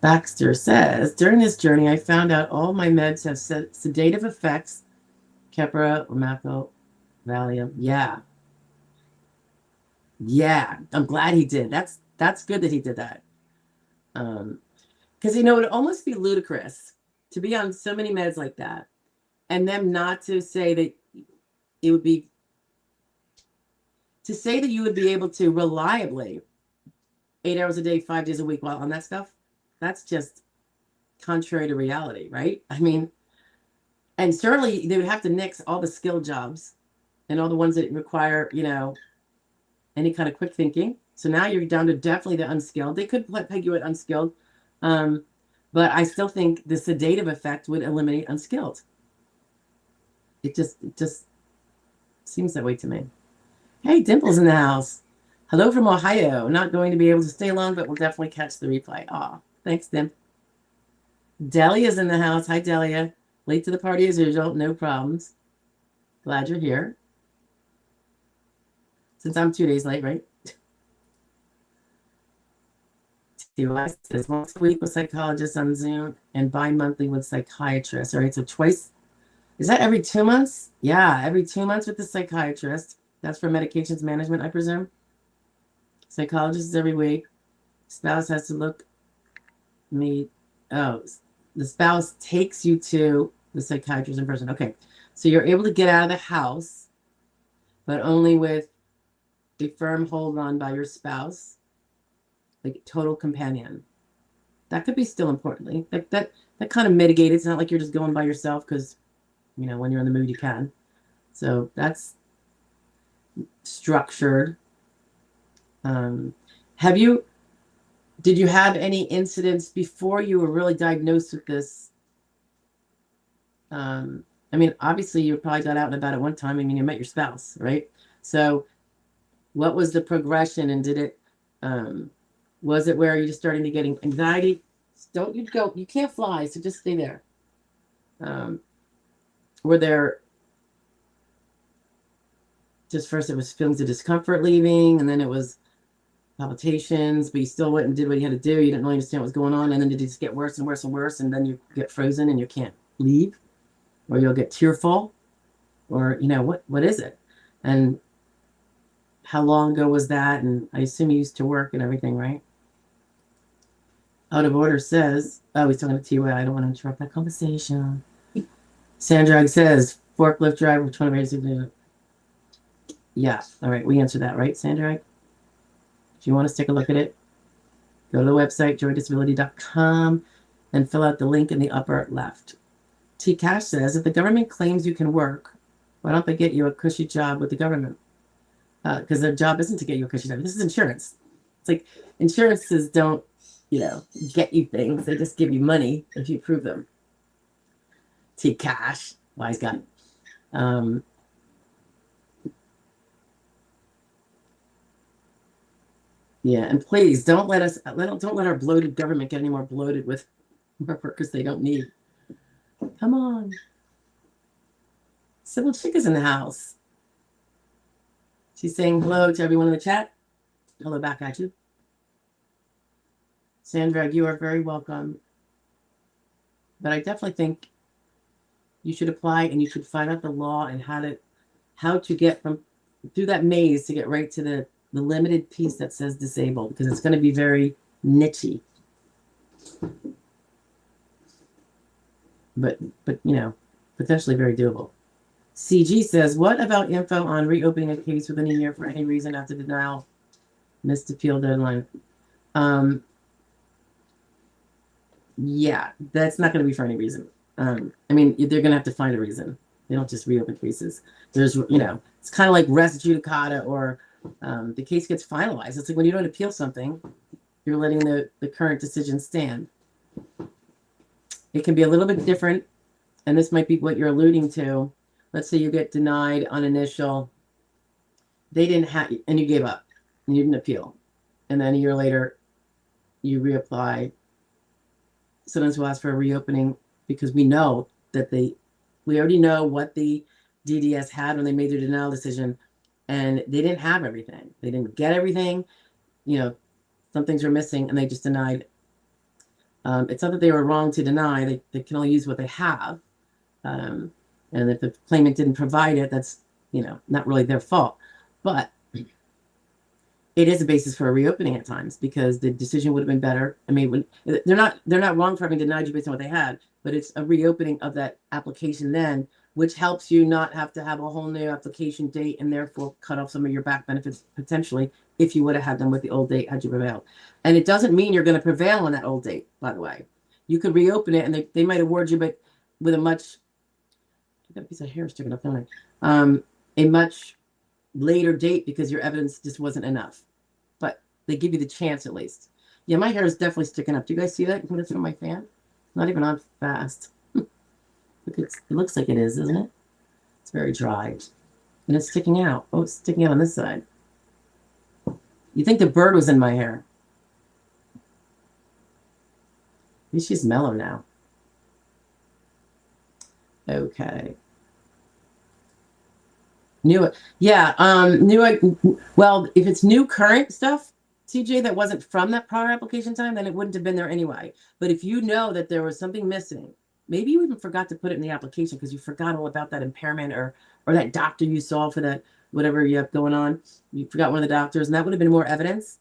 Baxter says, during this journey, I found out all my meds have sedative effects. Keppra, Lamaco, Valium. Yeah. Yeah. I'm glad he did. That's good that he did that. Because, it would almost be ludicrous to be on so many meds like that and them not to say that it would be, to say that you would be able to reliably 8 hours a day, 5 days a week while on that stuff. That's just contrary to reality, right? I mean, and certainly they would have to nix all the skill jobs and all the ones that require, any kind of quick thinking. So now you're down to definitely the unskilled. They could peg you at unskilled. But I still think the sedative effect would eliminate unskilled. It just seems that way to me. Hey, Dimple's in the house. Hello from Ohio. Not going to be able to stay long, but we'll definitely catch the replay. Aw, thanks, Dimp. Delia's in the house. Hi, Delia. Late to the party as usual. No problems. Glad you're here. Since I'm 2 days late, right? TY says once a week with psychologists on Zoom and bi-monthly with psychiatrists. All right, so twice. Is that every 2 months? Yeah, every 2 months with the psychiatrist. That's for medications management, I presume. Psychologist is every week. Spouse has to look me. Oh, the spouse takes you to the psychiatrist in person. Okay, so you're able to get out of the house, but only with a firm hold on by your spouse, like total companion. That could be still importantly. That kind of mitigated. It's not like you're just going by yourself because, when you're in the mood, you can. So that's structured. Did you have any incidents before you were really diagnosed with this? Obviously you probably got out and about at one time. You met your spouse, right? So what was the progression, and did it, was it where you're just starting to get anxiety? Don't you go, you can't fly, so just stay there. Were there, just first it was feelings of discomfort leaving, and then it was palpitations, but you still went and did what you had to do. You didn't really understand what was going on, and then did it just get worse and worse and worse, and then you get frozen and you can't leave, or you'll get tearful, or what is it? And how long ago was that? And I assume you used to work and everything, right? Out of Order says, oh, he's talking to T-Way. I don't want to interrupt that conversation. Sandrag says, forklift driver, 20 years. Yeah, all right, we answered that, right, Sandrag? If you want to take a look at it, go to the website, joydisability.com, and fill out the link in the upper left. T. Cash says, if the government claims you can work, why don't they get you a cushy job with the government? Because their job isn't to get you a cushy job. This is insurance. It's like insurances don't, get you things. They just give you money if you prove them. T. Cash, wise guy. Yeah, and please don't let our bloated government get any more bloated with more workers they don't need. Come on. Sybil Chick is in the house. She's saying hello to everyone in the chat. Hello back at you. Sandra, you are very welcome. But I definitely think you should apply, and you should find out the law and how to get through that maze to get right to the limited piece that says disabled, because it's going to be very nichey. But potentially very doable. CG says, what about info on reopening a case within a year for any reason after denial, missed appeal deadline? Yeah, that's not going to be for any reason. They're going to have to find a reason. They don't just reopen cases. There's, it's kind of like res judicata, or the case gets finalized. It's like when you don't appeal something, you're letting the current decision stand. It can be a little bit different, and this might be what you're alluding to. Let's say you get denied on initial. They didn't have, and you gave up, and you didn't appeal. And then a year later, you reapply. Sometimes we'll ask for a reopening because we know that we already know what the DDS had when they made their denial decision, and they didn't have everything. They didn't get everything. Some things were missing, and they just denied It's not that they were wrong to deny. They can only use what they have. And if the claimant didn't provide it, that's, not really their fault. But it is a basis for a reopening at times because the decision would have been better. I mean, they're not wrong for having denied you based on what they had, but it's a reopening of that application then, which helps you not have to have a whole new application date and therefore cut off some of your back benefits potentially if you would have had them with the old date had you prevailed. And it doesn't mean you're going to prevail on that old date, by the way. You could reopen it and they might award you, but with a much, I got a piece of hair sticking up, don't I? A much later date because your evidence just wasn't enough. But they give you the chance at least. Yeah, my hair is definitely sticking up. Do you guys see that? You can put it from my fan. Not even on fast. It looks like it is, isn't it? It's very dry. And it's sticking out. Oh, it's sticking out on this side. You think the bird was in my hair. At least she's mellow now. Okay. Well, if it's new current stuff, CJ, that wasn't from that prior application time, then it wouldn't have been there anyway. But if you know that there was something missing, maybe you even forgot to put it in the application because you forgot all about that impairment or that doctor you saw for that, whatever you have going on. You forgot one of the doctors, and that would have been more evidence.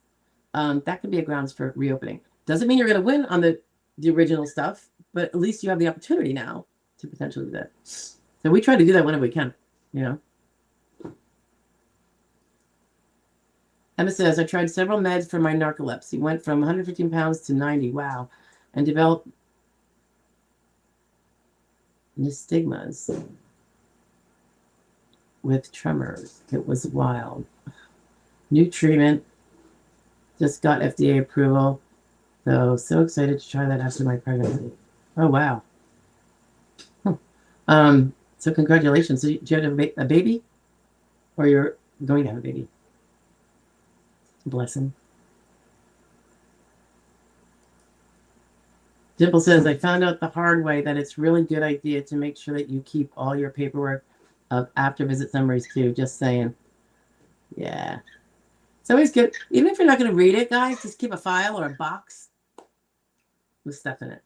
That could be a grounds for reopening. Doesn't mean you're going to win on the original stuff, but at least you have the opportunity now to potentially do that. So we try to do that whenever we can, Emma says, I tried several meds for my narcolepsy. Went from 115 pounds to 90. Wow. And developed nystagmus with tremors. It was wild. New treatment. Just got FDA approval. So excited to try that after my pregnancy. Oh, wow. So congratulations. So do you have a baby? Or you're going to have a baby? Blessing. Dimple says, I found out the hard way that it's really good idea to make sure that you keep all your paperwork of after visit summaries too. Just saying. Yeah. It's always good. Even if you're not going to read it, guys, just keep a file or a box with stuff in it.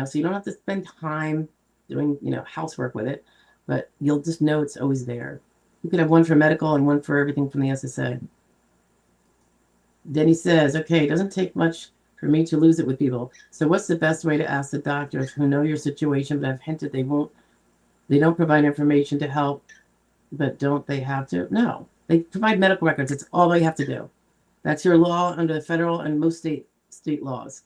So you don't have to spend time doing, housework with it, but you'll just know it's always there. You could have one for medical and one for everything from the SSA. Denny says, okay, it doesn't take much for me to lose it with people. So what's the best way to ask the doctors who know your situation but have hinted they don't provide information to help, but don't they have to? No, they provide medical records. It's all they have to do. That's your law under the federal and most state laws.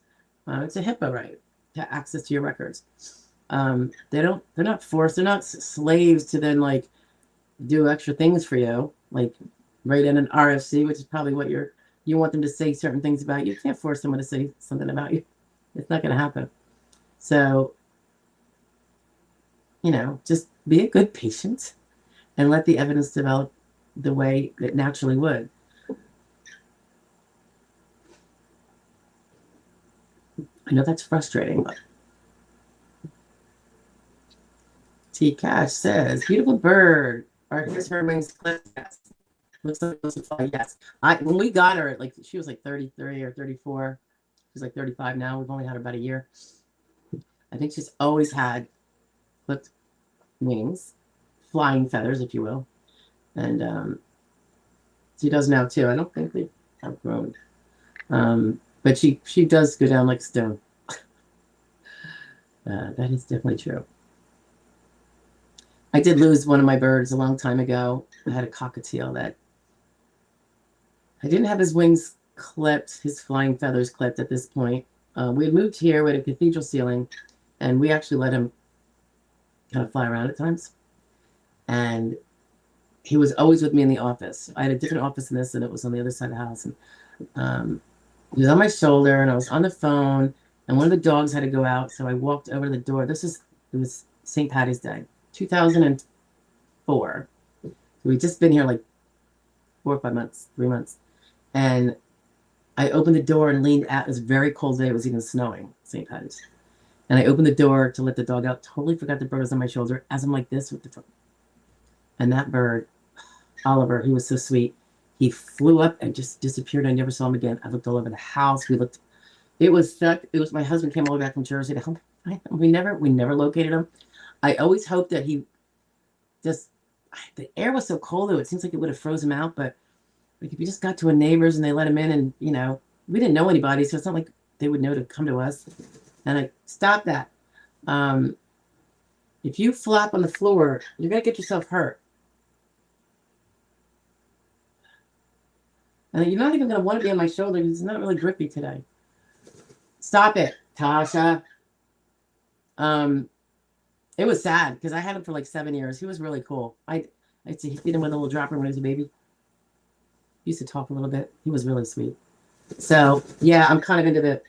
It's a HIPAA right to access to your records. They're not forced. They're not slaves to then do extra things for you, like write in an RFC, which is probably what you want them to say certain things about you. You can't force someone to say something about you. It's not going to happen. So, just be a good patient and let the evidence develop the way it naturally would. I know that's frustrating, but T Cash says, beautiful bird. Are his her wings clipped? Yes. Looks like those fly. Yes. When we got her, she was 33 or 34. She's 35 now. We've only had her about a year. I think she's always had clipped wings, flying feathers, if you will. And she does now too. I don't think they have grown. But she does go down like stone. That is definitely true. I did lose one of my birds a long time ago. I had a cockatiel that I didn't have his wings clipped, his flying feathers clipped at this point. We had moved here with a cathedral ceiling, and we actually let him kind of fly around at times. And he was always with me in the office. I had a different office in this, and it was on the other side of the house. And he was on my shoulder, and I was on the phone, and one of the dogs had to go out, so I walked over to the door. It was St. Patty's Day, 2004. So we'd just been here 4 or 5 months, 3 months. And I opened the door and leaned out. It was a very cold day. It was even snowing, St. Patty's. And I opened the door to let the dog out. Totally forgot the bird was on my shoulder as I'm like this with the phone. And that bird, Oliver, he was so sweet. He flew up and just disappeared. I never saw him again. I looked all over the house. We looked It was stuck. It was my husband came all the way back from Jersey to help. We never located him. I always hoped that he just, the air was so cold though, it seems like it would have froze him out. But like if you just got to a neighbor's and they let him in, and we didn't know anybody, so it's not like they would know to come to us. And I stopped that. If you flop on the floor, you're gonna get yourself hurt. And you're not even gonna want to be on my shoulder because it's not really grippy today. Stop it, Tasha. It was sad because I had him for like 7 years. He was really cool. I used to feed him with a little dropper when he was a baby. He used to talk a little bit. He was really sweet. So yeah, I'm kind of into the.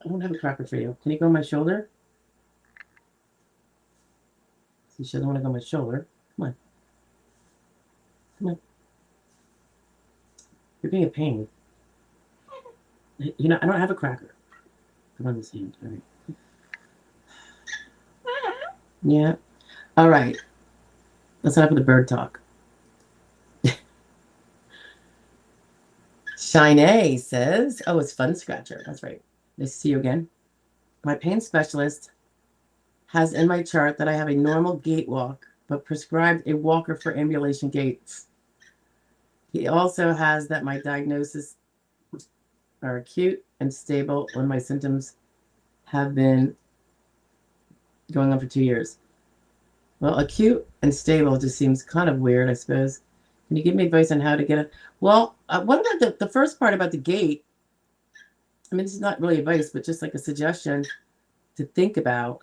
I don't have a cracker for you. Can you go on my shoulder? She doesn't want to go on my shoulder. Come on. Come on. You're being a pain. I don't have a cracker. Come on this hand. All right. Yeah. All right. Let's not have the bird talk. Shine says, oh, it's Fun Scratcher. That's right. Nice to see you again. My pain specialist has in my chart that I have a normal gait walk, but prescribed a walker for ambulation gaits. He also has that my diagnosis are acute and stable when my symptoms have been going on for 2 years. Well, acute and stable just seems kind of weird, I suppose. Can you give me advice on how to get it? Well, what about the first part about the gait? I mean, this is not really advice, but just like a suggestion to think about.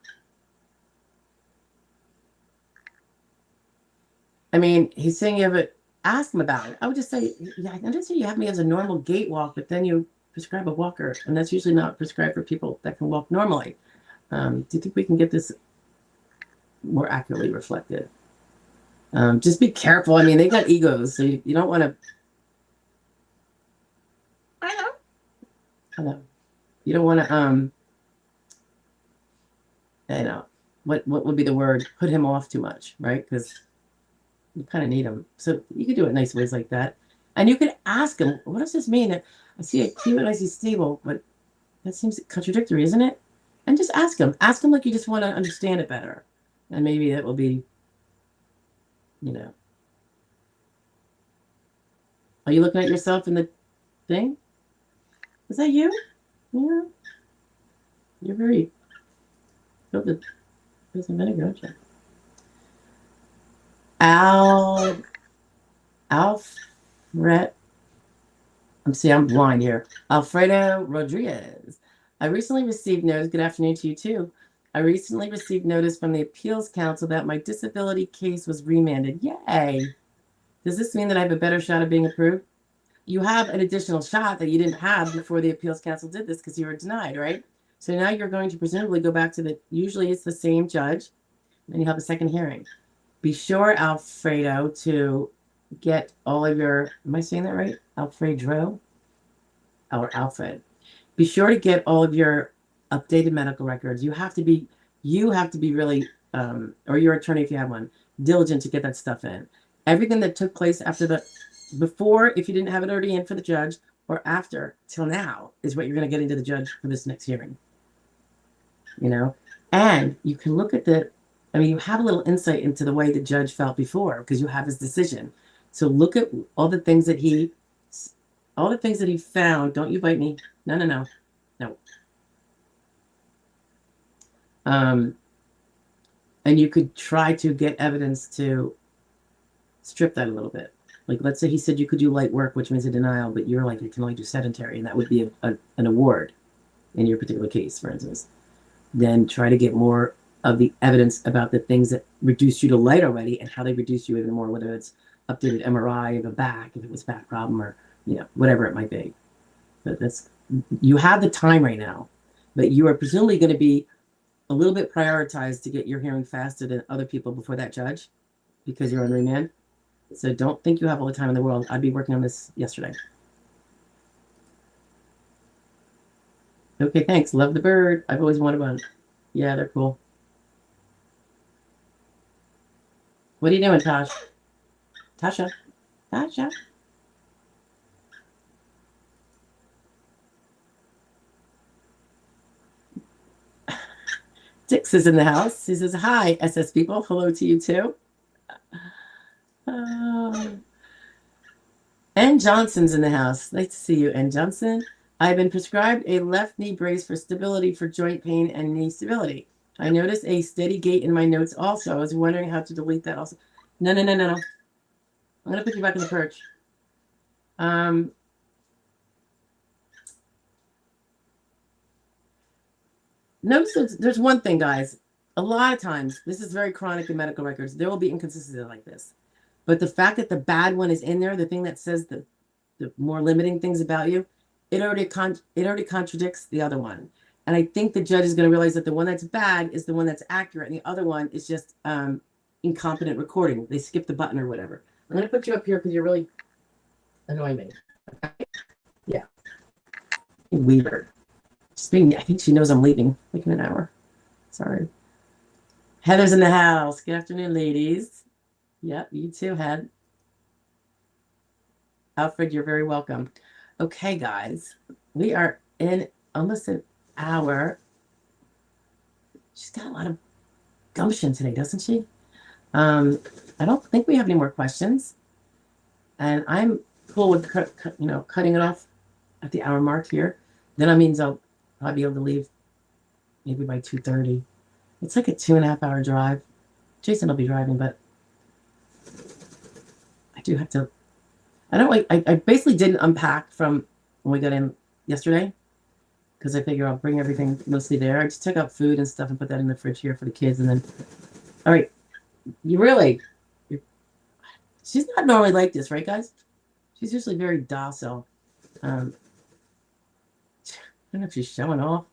I mean, he's saying you have it. Ask him about it. I would just say, yeah, I understand you have me as a normal gait walk, but then you prescribe a walker, and that's usually not prescribed for people that can walk normally. Do you think we can get this more accurately reflected? Just be careful. I mean, they got egos, so you don't want to. I know. You don't want to. What would be the word? Put him off too much, right? Because you kind of need him. So you could do it nice ways like that, and you could ask him, "What does this mean? I see acute and I see stable, but that seems contradictory, isn't it?" And just ask him. Ask him like you just want to understand it better, and maybe it will be. Are you looking at yourself in the thing? Is that you? Yeah. You're very filled with some vinegar, aren't you? Alfred. I'm blind here. Alfredo Rodriguez. I recently received notice. Good afternoon to you too. I recently received notice from the Appeals Council that my disability case was remanded. Yay! Does this mean that I have a better shot of being approved? You have an additional shot that you didn't have before the Appeals Council did this because you were denied, right? So now you're going to presumably go back to usually it's the same judge, and you have a second hearing. Be sure, Alfredo, to get all of your, am I saying that right? Alfredo? Or Alfred. Be sure to get all of your updated medical records. You have to be really, or your attorney if you have one, diligent to get that stuff in. Everything that took place before, if you didn't have it already in for the judge, or after, till now, is what you're going to get into the judge for this next hearing. And you can look at you have a little insight into the way the judge felt before because you have his decision. So look at all the things that he found. Don't you bite me. No. And you could try to get evidence to strip that a little bit. Like, let's say he said you could do light work, which means a denial, but you're like, you can only do sedentary, and that would be an award in your particular case, for instance. Then try to get more of the evidence about the things that reduced you to light already and how they reduce you even more, whether it's updated MRI of a back, if it was back problem, or whatever it might be. But you have the time right now, but you are presumably going to be a little bit prioritized to get your hearing faster than other people before that judge because you're on remand. So don't think you have all the time in the world. I'd be working on this yesterday. Okay, thanks. Love the bird. I've always wanted one. Yeah, they're cool. What are you doing, Tasha? Tasha? Dix is in the house. He says, hi, SS people. Hello to you too. N. Johnson's in the house. Nice to see you, N. Johnson. I've been prescribed a left knee brace for stability for joint pain and knee stability. I noticed a steady gait in my notes also. I was wondering how to delete that also. No. I'm going to put you back in the perch. Notice there's one thing, guys. A lot of times, this is very chronic in medical records. There will be inconsistencies like this. But the fact that the bad one is in there, the thing that says the more limiting things about you, it already contradicts the other one. And I think the judge is going to realize that the one that's bad is the one that's accurate, and the other one is just incompetent recording. They skipped the button or whatever. I'm going to put you up here because you're really annoying me. Okay? Yeah. Weird. I think she knows I'm leaving like in an hour. Sorry. Heather's in the house. Good afternoon, ladies. Yep, you too, Head. Alfred, you're very welcome. Okay, guys. We are in almost an hour. She's got a lot of gumption today, doesn't she? I don't think we have any more questions. And I'm cool with cutting it off at the hour mark here. Then that means I'll be able to leave maybe by 2:30. It's like a 2.5 hour drive. Jason will be driving, but I do have to. I basically didn't unpack from when we got in yesterday because I figure I'll bring everything mostly there. I just took out food and stuff and put that in the fridge here for the kids. And then, all right, she's not normally like this, right, guys? She's usually very docile. I don't know if she's showing off.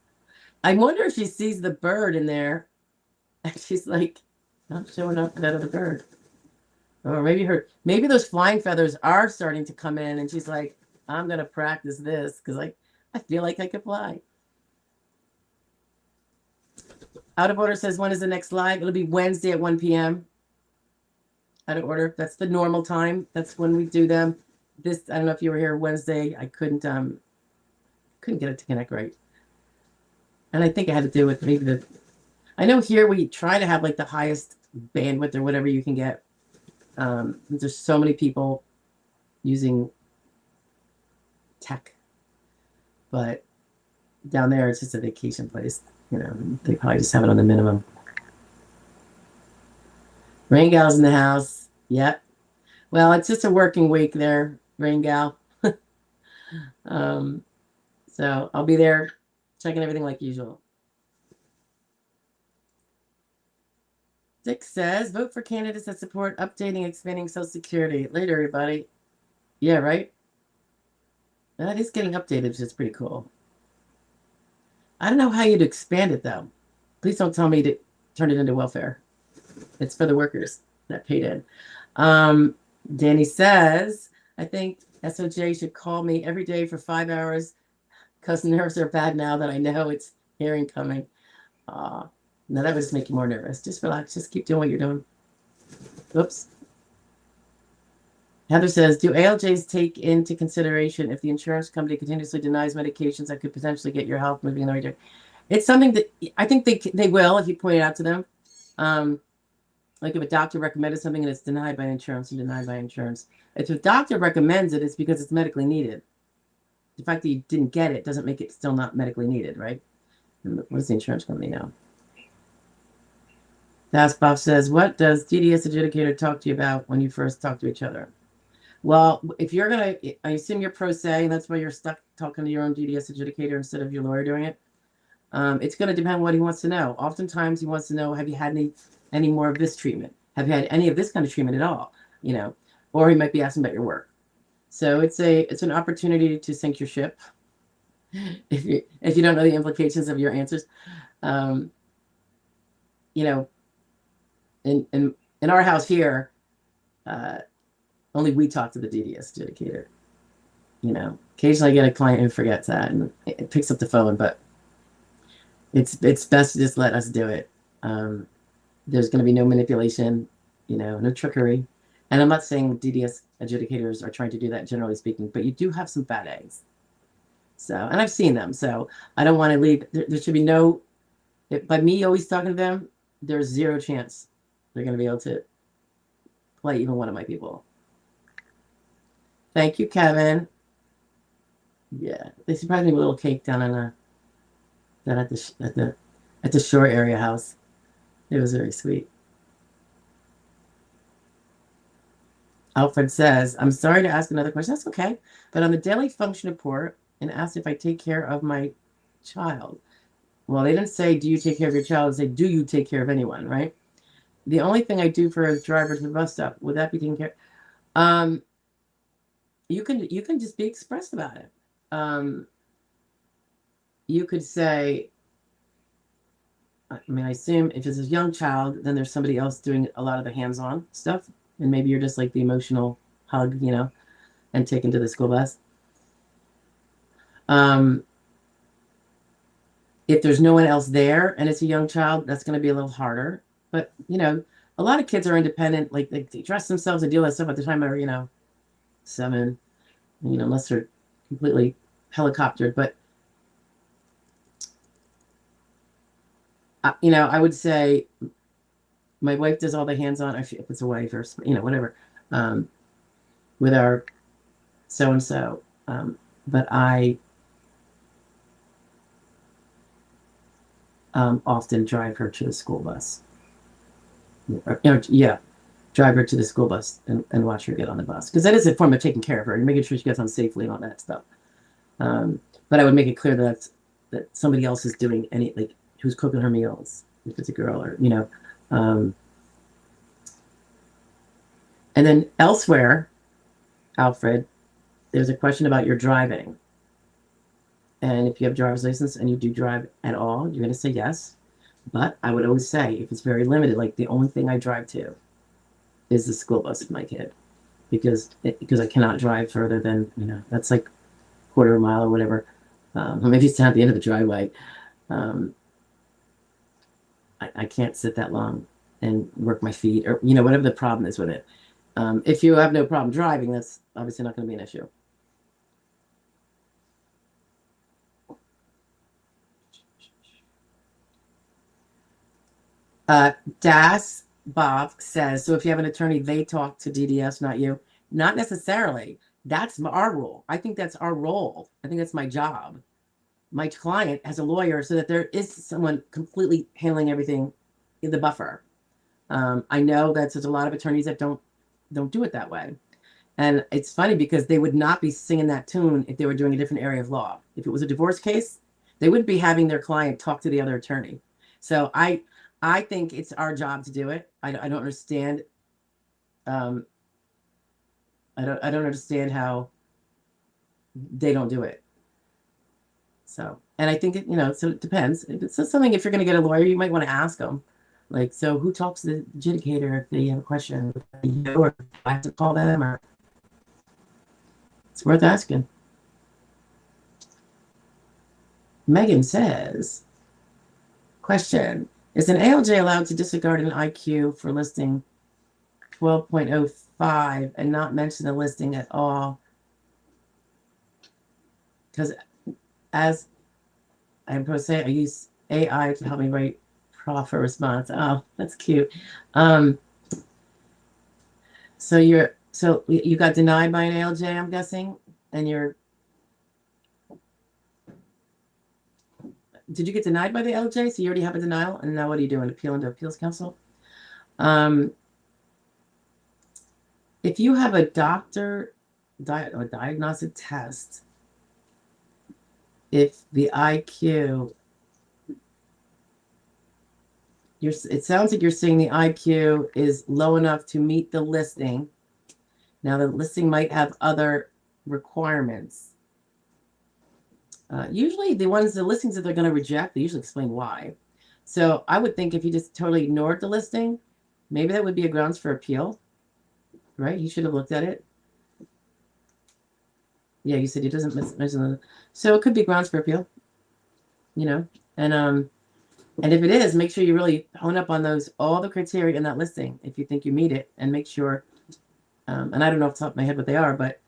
I wonder if she sees the bird in there and she's like, not showing off that other bird. Or maybe those flying feathers are starting to come in and she's like, I'm going to practice this because I feel like I could fly. Out of Order says, when is the next live? It'll be Wednesday at 1 p.m. Out of Order. That's the normal time. That's when we do them. I don't know if you were here Wednesday. I couldn't get it to connect right. And I think it had to do with maybe I know here we try to have like the highest bandwidth or whatever you can get. There's so many people using tech, but down there it's just a vacation place. They probably just have it on the minimum. Rain Gal's in the house. Yep. Well, it's just a working week there, Rain Gal. So I'll be there checking everything like usual. Dick says, vote for candidates that support updating, expanding Social Security. Later, everybody. Yeah, right? That is getting updated, which is pretty cool. I don't know how you'd expand it, though. Please don't tell me to turn it into welfare. It's for the workers that paid in. Danny says, I think SOJ should call me every day for 5 hours because nerves are bad now that I know it's hearing coming. No, that would just make you more nervous. Just relax. Just keep doing what you're doing. Oops. Heather says, do ALJs take into consideration if the insurance company continuously denies medications that could potentially get your health moving in the right direction? It's something that I think they will if you point it out to them. Like if a doctor recommended something and it's denied by insurance and denied by insurance. If a doctor recommends it, it's because it's medically needed. The fact that you didn't get it doesn't make it still not medically needed, right? What does the insurance company know? Das Bob says, what does DDS adjudicator talk to you about when you first talk to each other? Well, if you're going to, I assume you're pro se, and that's why you're stuck talking to your own DDS adjudicator instead of your lawyer doing it. It's going to depend what he wants to know. Oftentimes he wants to know, have you had any more of this treatment? Have you had any of this kind of treatment at all? Or he might be asking about your work. So it's an opportunity to sink your ship if you don't know the implications of your answers. In our house here, only we talk to the DDS adjudicator. Occasionally I get a client who forgets that and it picks up the phone, but it's best to just let us do it. There's going to be no manipulation, no trickery. And I'm not saying DDS adjudicators are trying to do that, generally speaking, but you do have some bad eggs. So, and I've seen them, so I don't want to leave. There should be no by me always talking to them, there's zero chance they're going to be able to play even one of my people. Thank you, Kevin. Yeah, they surprised me with a little cake down on down at the shore area house. It was very sweet. Alfred says, I'm sorry to ask another question. That's okay. But on the daily function report, and asked if I take care of my child. Well, they didn't say, do you take care of your child? They say, do you take care of anyone, right? The only thing I do for a driver to the bus stop, would that be taken care of? You can just be expressed about it. You could say, I mean, I assume if it's a young child, then there's somebody else doing a lot of the hands-on stuff. And maybe you're just like the emotional hug, you know, and taken to the school bus. If there's no one else there and it's a young child, that's going to be a little harder. But, you know, a lot of kids are independent. Like they dress themselves and do that stuff at the time they're, you know, 7, you know, unless they're completely helicoptered. But, you know, I would say my wife does all the hands-on, if it's a wife or, you know, whatever, with our so-and-so. But I often drive her to the school bus. You know, yeah, drive her to the school bus and watch her get on the bus. Because that is a form of taking care of her and making sure she gets on safely and all that stuff. But I would make it clear that somebody else is doing like, who's cooking her meals, if it's a girl or, you know. And then elsewhere, Alfred, there's a question about your driving. And if you have a driver's license and you do drive at all, you're going to say yes. But I would always say, if it's very limited, like the only thing I drive to is the school bus with my kid. Because I cannot drive further than, you know, that's like a quarter of a mile or whatever. Maybe it's down at the end of the driveway. I can't sit that long and work my feet or, you know, whatever the problem is with it. If you have no problem driving, that's obviously not going to be an issue. Das Bob says, so if you have an attorney, they talk to DDS, not you. Not necessarily. That's our rule. I think that's our role. I think that's my job. My client has a lawyer so that there is someone completely handling everything in the buffer. I know that there's a lot of attorneys that don't do it that way. And it's funny because they would not be singing that tune if they were doing a different area of law. If it was a divorce case, they wouldn't be having their client talk to the other attorney. So I think it's our job to do it. I don't understand. I don't understand how they don't do it. So, and I think it, you know, so it depends. If it's something, if you're going to get a lawyer, you might want to ask them, like, so who talks to the adjudicator if they have a question, you or I have to call them, or it's worth asking. Megan says, question, is an ALJ allowed to disregard an IQ for listing 12.05 and not mention the listing at all? Because as I'm pro se, I use AI to help me write proper response. Oh, that's cute. So you got denied by an ALJ, I'm guessing, and did you get denied by the ALJ? So you already have a denial, and now what are you doing? Appeal into appeals council? If you have a a diagnostic test, if the IQ, it sounds like you're saying the IQ is low enough to meet the listing. Now the listing might have other requirements. Usually the listings that they're going to reject, they usually explain why. So I would think if you just totally ignored the listing, maybe that would be a grounds for appeal, right? You should have looked at it. Yeah, you said it doesn't mention the, so it could be grounds for appeal, you know, and if it is, make sure you really hone up on all the criteria in that listing if you think you meet it, and make sure, and I don't know off the top of my head what they are, but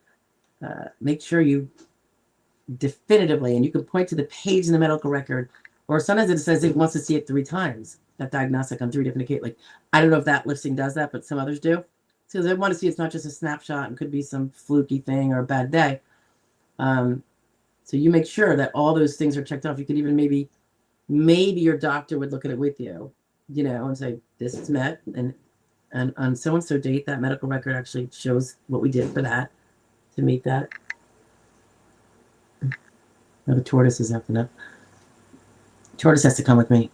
make sure you definitively, and you can point to the page in the medical record Or sometimes it says it wants to see it 3 times, that diagnostic on 3 different occasions. Like, I don't know if that listing does that, but some others do. Because they want to see it's not just a snapshot and could be some fluky thing or a bad day. So you make sure that all those things are checked off. You could even maybe your doctor would look at it with you, and say, this is met. And on so-and-so date, that medical record actually shows what we did for that to meet that. Now the tortoise is acting up. Tortoise has to come with me.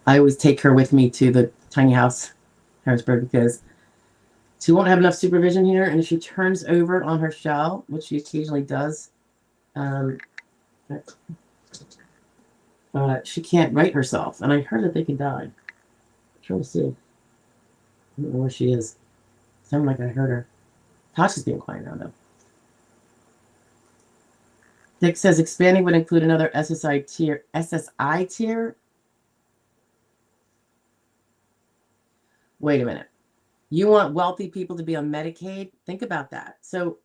I always take her with me to the tiny house, Harrisburg, because she won't have enough supervision here. And if she turns over on her shell, which she occasionally does, she can't right herself. And I heard that they can die. I'm trying to see. I don't know where she is. Sounded like I heard her. Tasha's being quiet now, though. Dick says expanding would include another SSI tier. Wait a minute. You want wealthy people to be on Medicaid? Think about that. So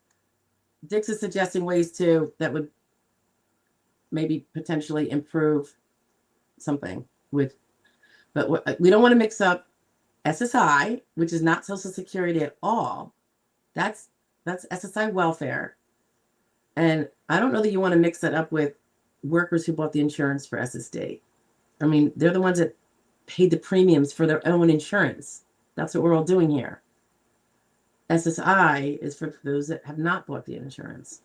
Dix is suggesting ways that would maybe potentially improve something but we don't want to mix up SSI, which is not Social Security at all. That's SSI welfare. And I don't know that you want to mix that up with workers who bought the insurance for SSD. I mean, they're the ones that paid the premiums for their own insurance. That's what we're all doing here. SSI is for those that have not bought the insurance.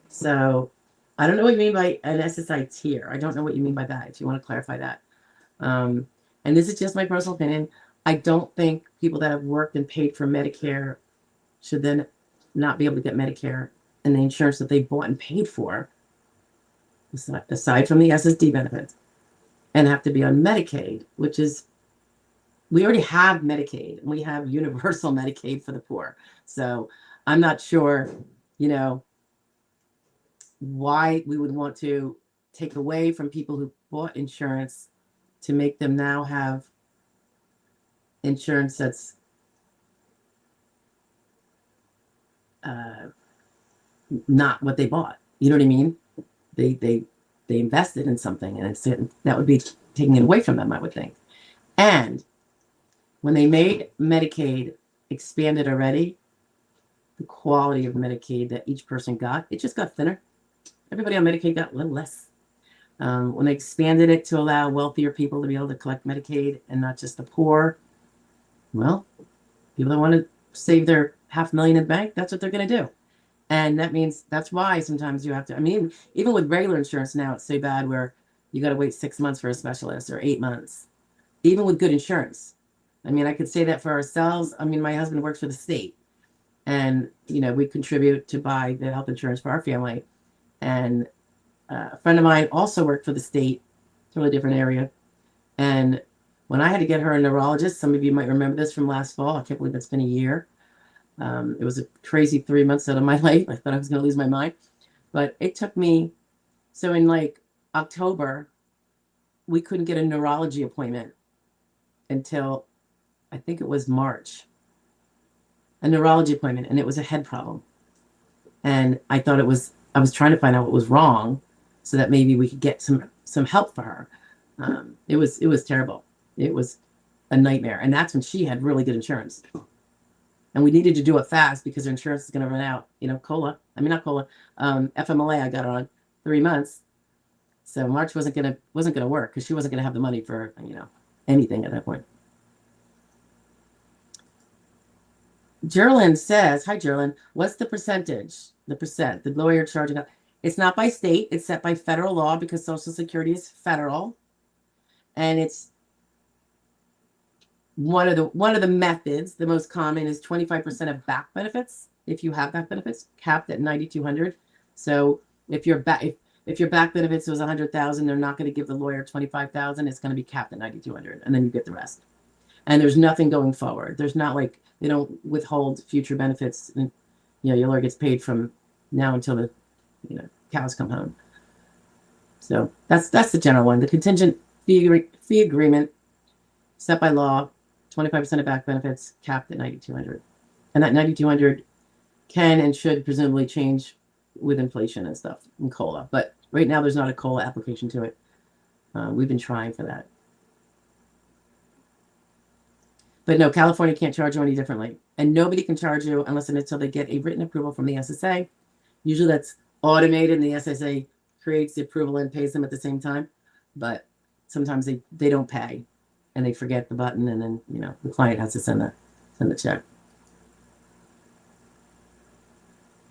So I don't know what you mean by an SSI tier. I don't know what you mean by that, if you want to clarify that. And this is just my personal opinion. I don't think people that have worked and paid for Medicare should then not be able to get Medicare and the insurance that they bought and paid for, aside from the SSD benefits, and have to be on Medicaid, which is, we already have Medicaid. We have universal Medicaid for the poor. So I'm not sure, why we would want to take away from people who bought insurance to make them now have insurance that's not what they bought. You know what I mean? They invested in something, and that would be taking it away from them, I would think. And when they made Medicaid expanded already, the quality of Medicaid that each person got, it just got thinner. Everybody on Medicaid got a little less. When they expanded it to allow wealthier people to be able to collect Medicaid and not just the poor, well, people that want to save their $500,000 in the bank, that's what they're going to do. And that means that's why sometimes you have to, I mean, even with regular insurance now, it's so bad where you got to wait 6 months for a specialist or 8 months, even with good insurance. I mean, I could say that for ourselves. I mean, my husband works for the state, and, we contribute to buy the health insurance for our family. And a friend of mine also worked for the state, totally different area. And when I had to get her a neurologist, some of you might remember this from last fall. I can't believe it's been a year. It was a crazy 3 months out of my life. I thought I was going to lose my mind. But it took me, so in like October, we couldn't get a neurology appointment until I think it was March. A neurology appointment, and it was a head problem. And I was trying to find out what was wrong so that maybe we could get some help for her. It was terrible. It was a nightmare. And that's when she had really good insurance. And we needed to do it fast because her insurance is going to run out. FMLA, I got on 3 months. So March wasn't going to work because she wasn't going to have the money for, anything at that point. Gerlin says, hi, Gerlin, what's the percentage? The lawyer charging up. It's not by state. It's set by federal law because Social Security is federal. And it's one of the methods. The most common is 25% of back benefits. If you have back benefits, capped at $9,200. So if your back benefits was $100,000, they're not going to give the lawyer $25,000. It's going to be capped at $9,200, and then you get the rest. And there's nothing going forward. There's not like they don't withhold future benefits, and your lawyer gets paid from now until the cows come home. So that's the general one. The contingent fee agreement set by law, 25% of back benefits, capped at $9,200, and that $9,200 can and should presumably change with inflation and stuff and COLA. But Right now, there's not a COLA application to it. We've been trying for that. But no, California can't charge you any differently. And nobody can charge you unless and until they get a written approval from the SSA. Usually that's automated and the SSA creates the approval and pays them at the same time. But sometimes they don't pay and they forget the button, and then, you know, the client has to send the check.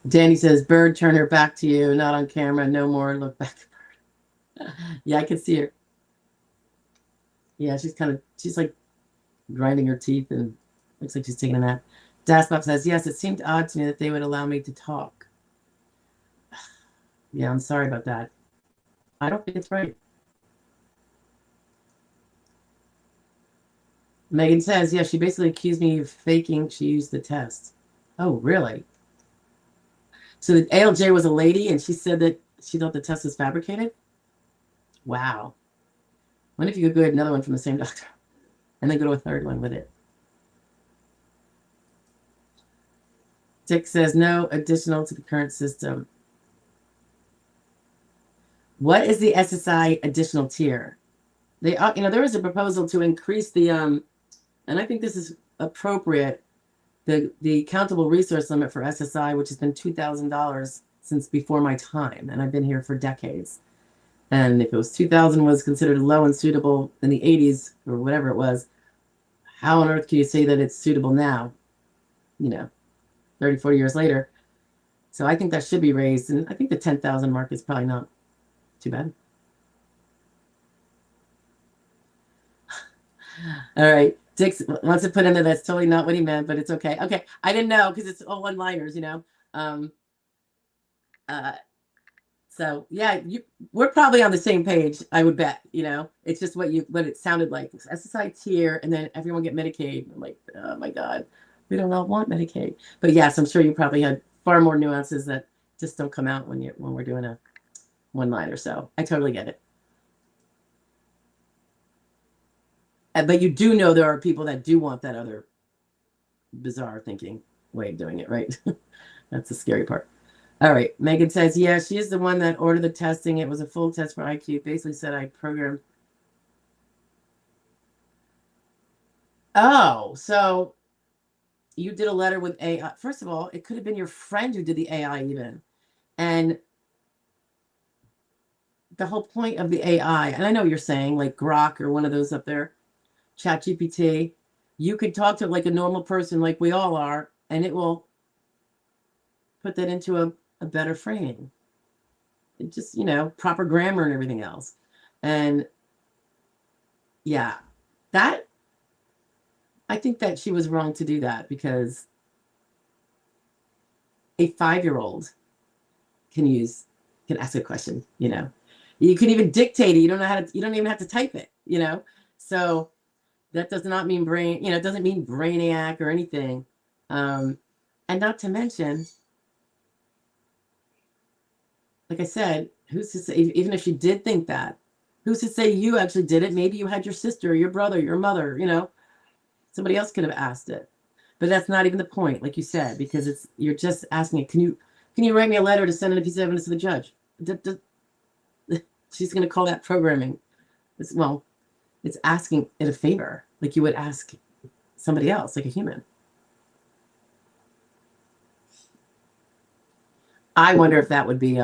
Danny says, Bird, turn her back to you. Not on camera. No more. Look back at Bird. Yeah, I can see her. Yeah, she's like grinding her teeth and looks like she's taking a nap. Daspop says, yes, it seemed odd to me that they would allow me to talk. Yeah, I'm sorry about that. I don't think it's right. Megan says, yeah, she basically accused me of faking she used the test. Oh, really? So the ALJ was a lady and she said that she thought the test was fabricated? Wow. What if you could go get another one from the same doctor and then go to a third one with it? Dick says, no additional to the current system. What is the SSI additional tier? They, you know, there is a proposal to increase the, and I think this is appropriate, the countable resource limit for SSI, which has been $2,000 since before my time, and I've been here for decades. And if it was 2000 was considered low and suitable in the 80s or whatever it was, how on earth can you say that it's suitable now, you know, 30, 40 years later? So I think that should be raised, and I think the 10,000 mark is probably not too bad. All right. Dick wants to put in there that's totally not what he meant, but it's okay. Okay. I didn't know because it's all one-liners, you know. So yeah, we're probably on the same page, I would bet, you know. It's just what it sounded like. SSI tier, and then everyone get Medicaid. I'm like, oh my God, we don't all want Medicaid. But yes, I'm sure you probably had far more nuances that just don't come out when we're doing a one-liner. So I totally get it. But you do know there are people that do want that other bizarre thinking way of doing it, right? That's the scary part. All right. Megan says, yeah, she is the one that ordered the testing. It was a full test for IQ. Basically said I programmed. Oh, so you did a letter with AI. First of all, it could have been your friend who did the AI even. And the whole point of the AI, and I know you're saying like Grok or one of those up there, ChatGPT, you could talk to it like a normal person, like we all are, and it will put that into a better framing. It just, you know, proper grammar and everything else. And yeah, that, I think that she was wrong to do that because a 5-year-old can ask a question, you know. You can even dictate it. You don't even have to type it, you know. So that does not mean brain, you know, it doesn't mean brainiac or anything. And not to mention, like I said, who's to say, even if she did think that, who's to say you actually did it? Maybe you had your sister, your brother, your mother, you know, somebody else could have asked it. But that's not even the point, like you said, because you're just asking it. Can you write me a letter to send in a piece of evidence to the judge? She's going to call that programming. It's asking it a favor, like you would ask somebody else, like a human. I wonder if that would be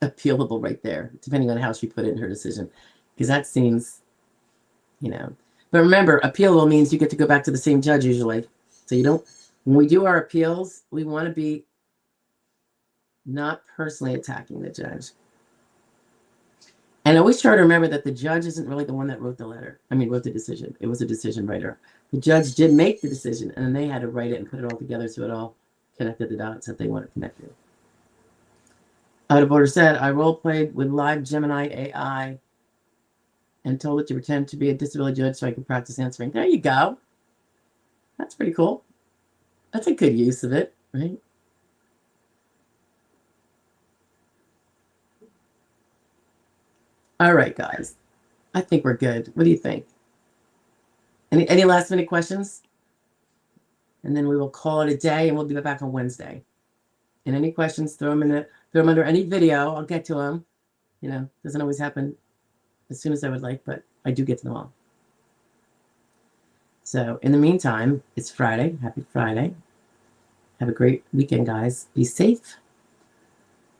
appealable right there, depending on how she put it in her decision, because that seems, you know. But remember, appealable means you get to go back to the same judge usually. So you don't, when we do our appeals, we want to be not personally attacking the judge. And always try to remember that the judge isn't really the one that wrote the letter. I mean, wrote the decision. It was a decision writer. The judge did make the decision, and then they had to write it and put it all together so it all connected the dots that they wanted connected. Out of order said, I role-played with live Gemini AI and told it to pretend to be a disability judge so I could practice answering. There you go. That's pretty cool. That's a good use of it, right? All right, guys. I think we're good. What do you think? Any last minute questions? And then we will call it a day and we'll be back on Wednesday. And any questions, throw them in throw them under any video. I'll get to them. You know, doesn't always happen as soon as I would like, but I do get to them all. So in the meantime, it's Friday. Happy Friday. Have a great weekend, guys. Be safe.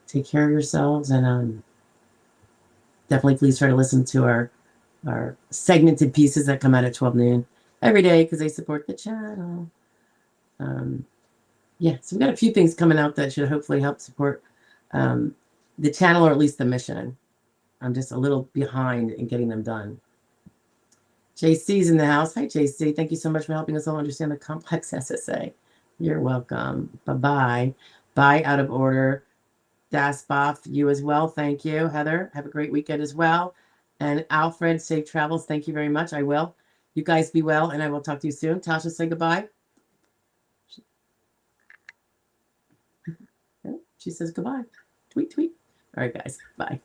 Take care of yourselves, and definitely please try to listen to our segmented pieces that come out at 12 noon every day because they support the channel. Yeah, so we've got a few things coming out that should hopefully help support the channel, or at least the mission. I'm just a little behind in getting them done. JC's in the house. Hi, JC. Thank you so much for helping us all understand the complex SSA. You're welcome. Bye-bye. Bye, out of order. Dasboff, you as well. Thank you. Heather, have a great weekend as well. And Alfred, safe travels. Thank you very much. I will. You guys be well, and I will talk to you soon. Tasha, say goodbye. She says goodbye. Tweet, tweet. All right, guys. Bye.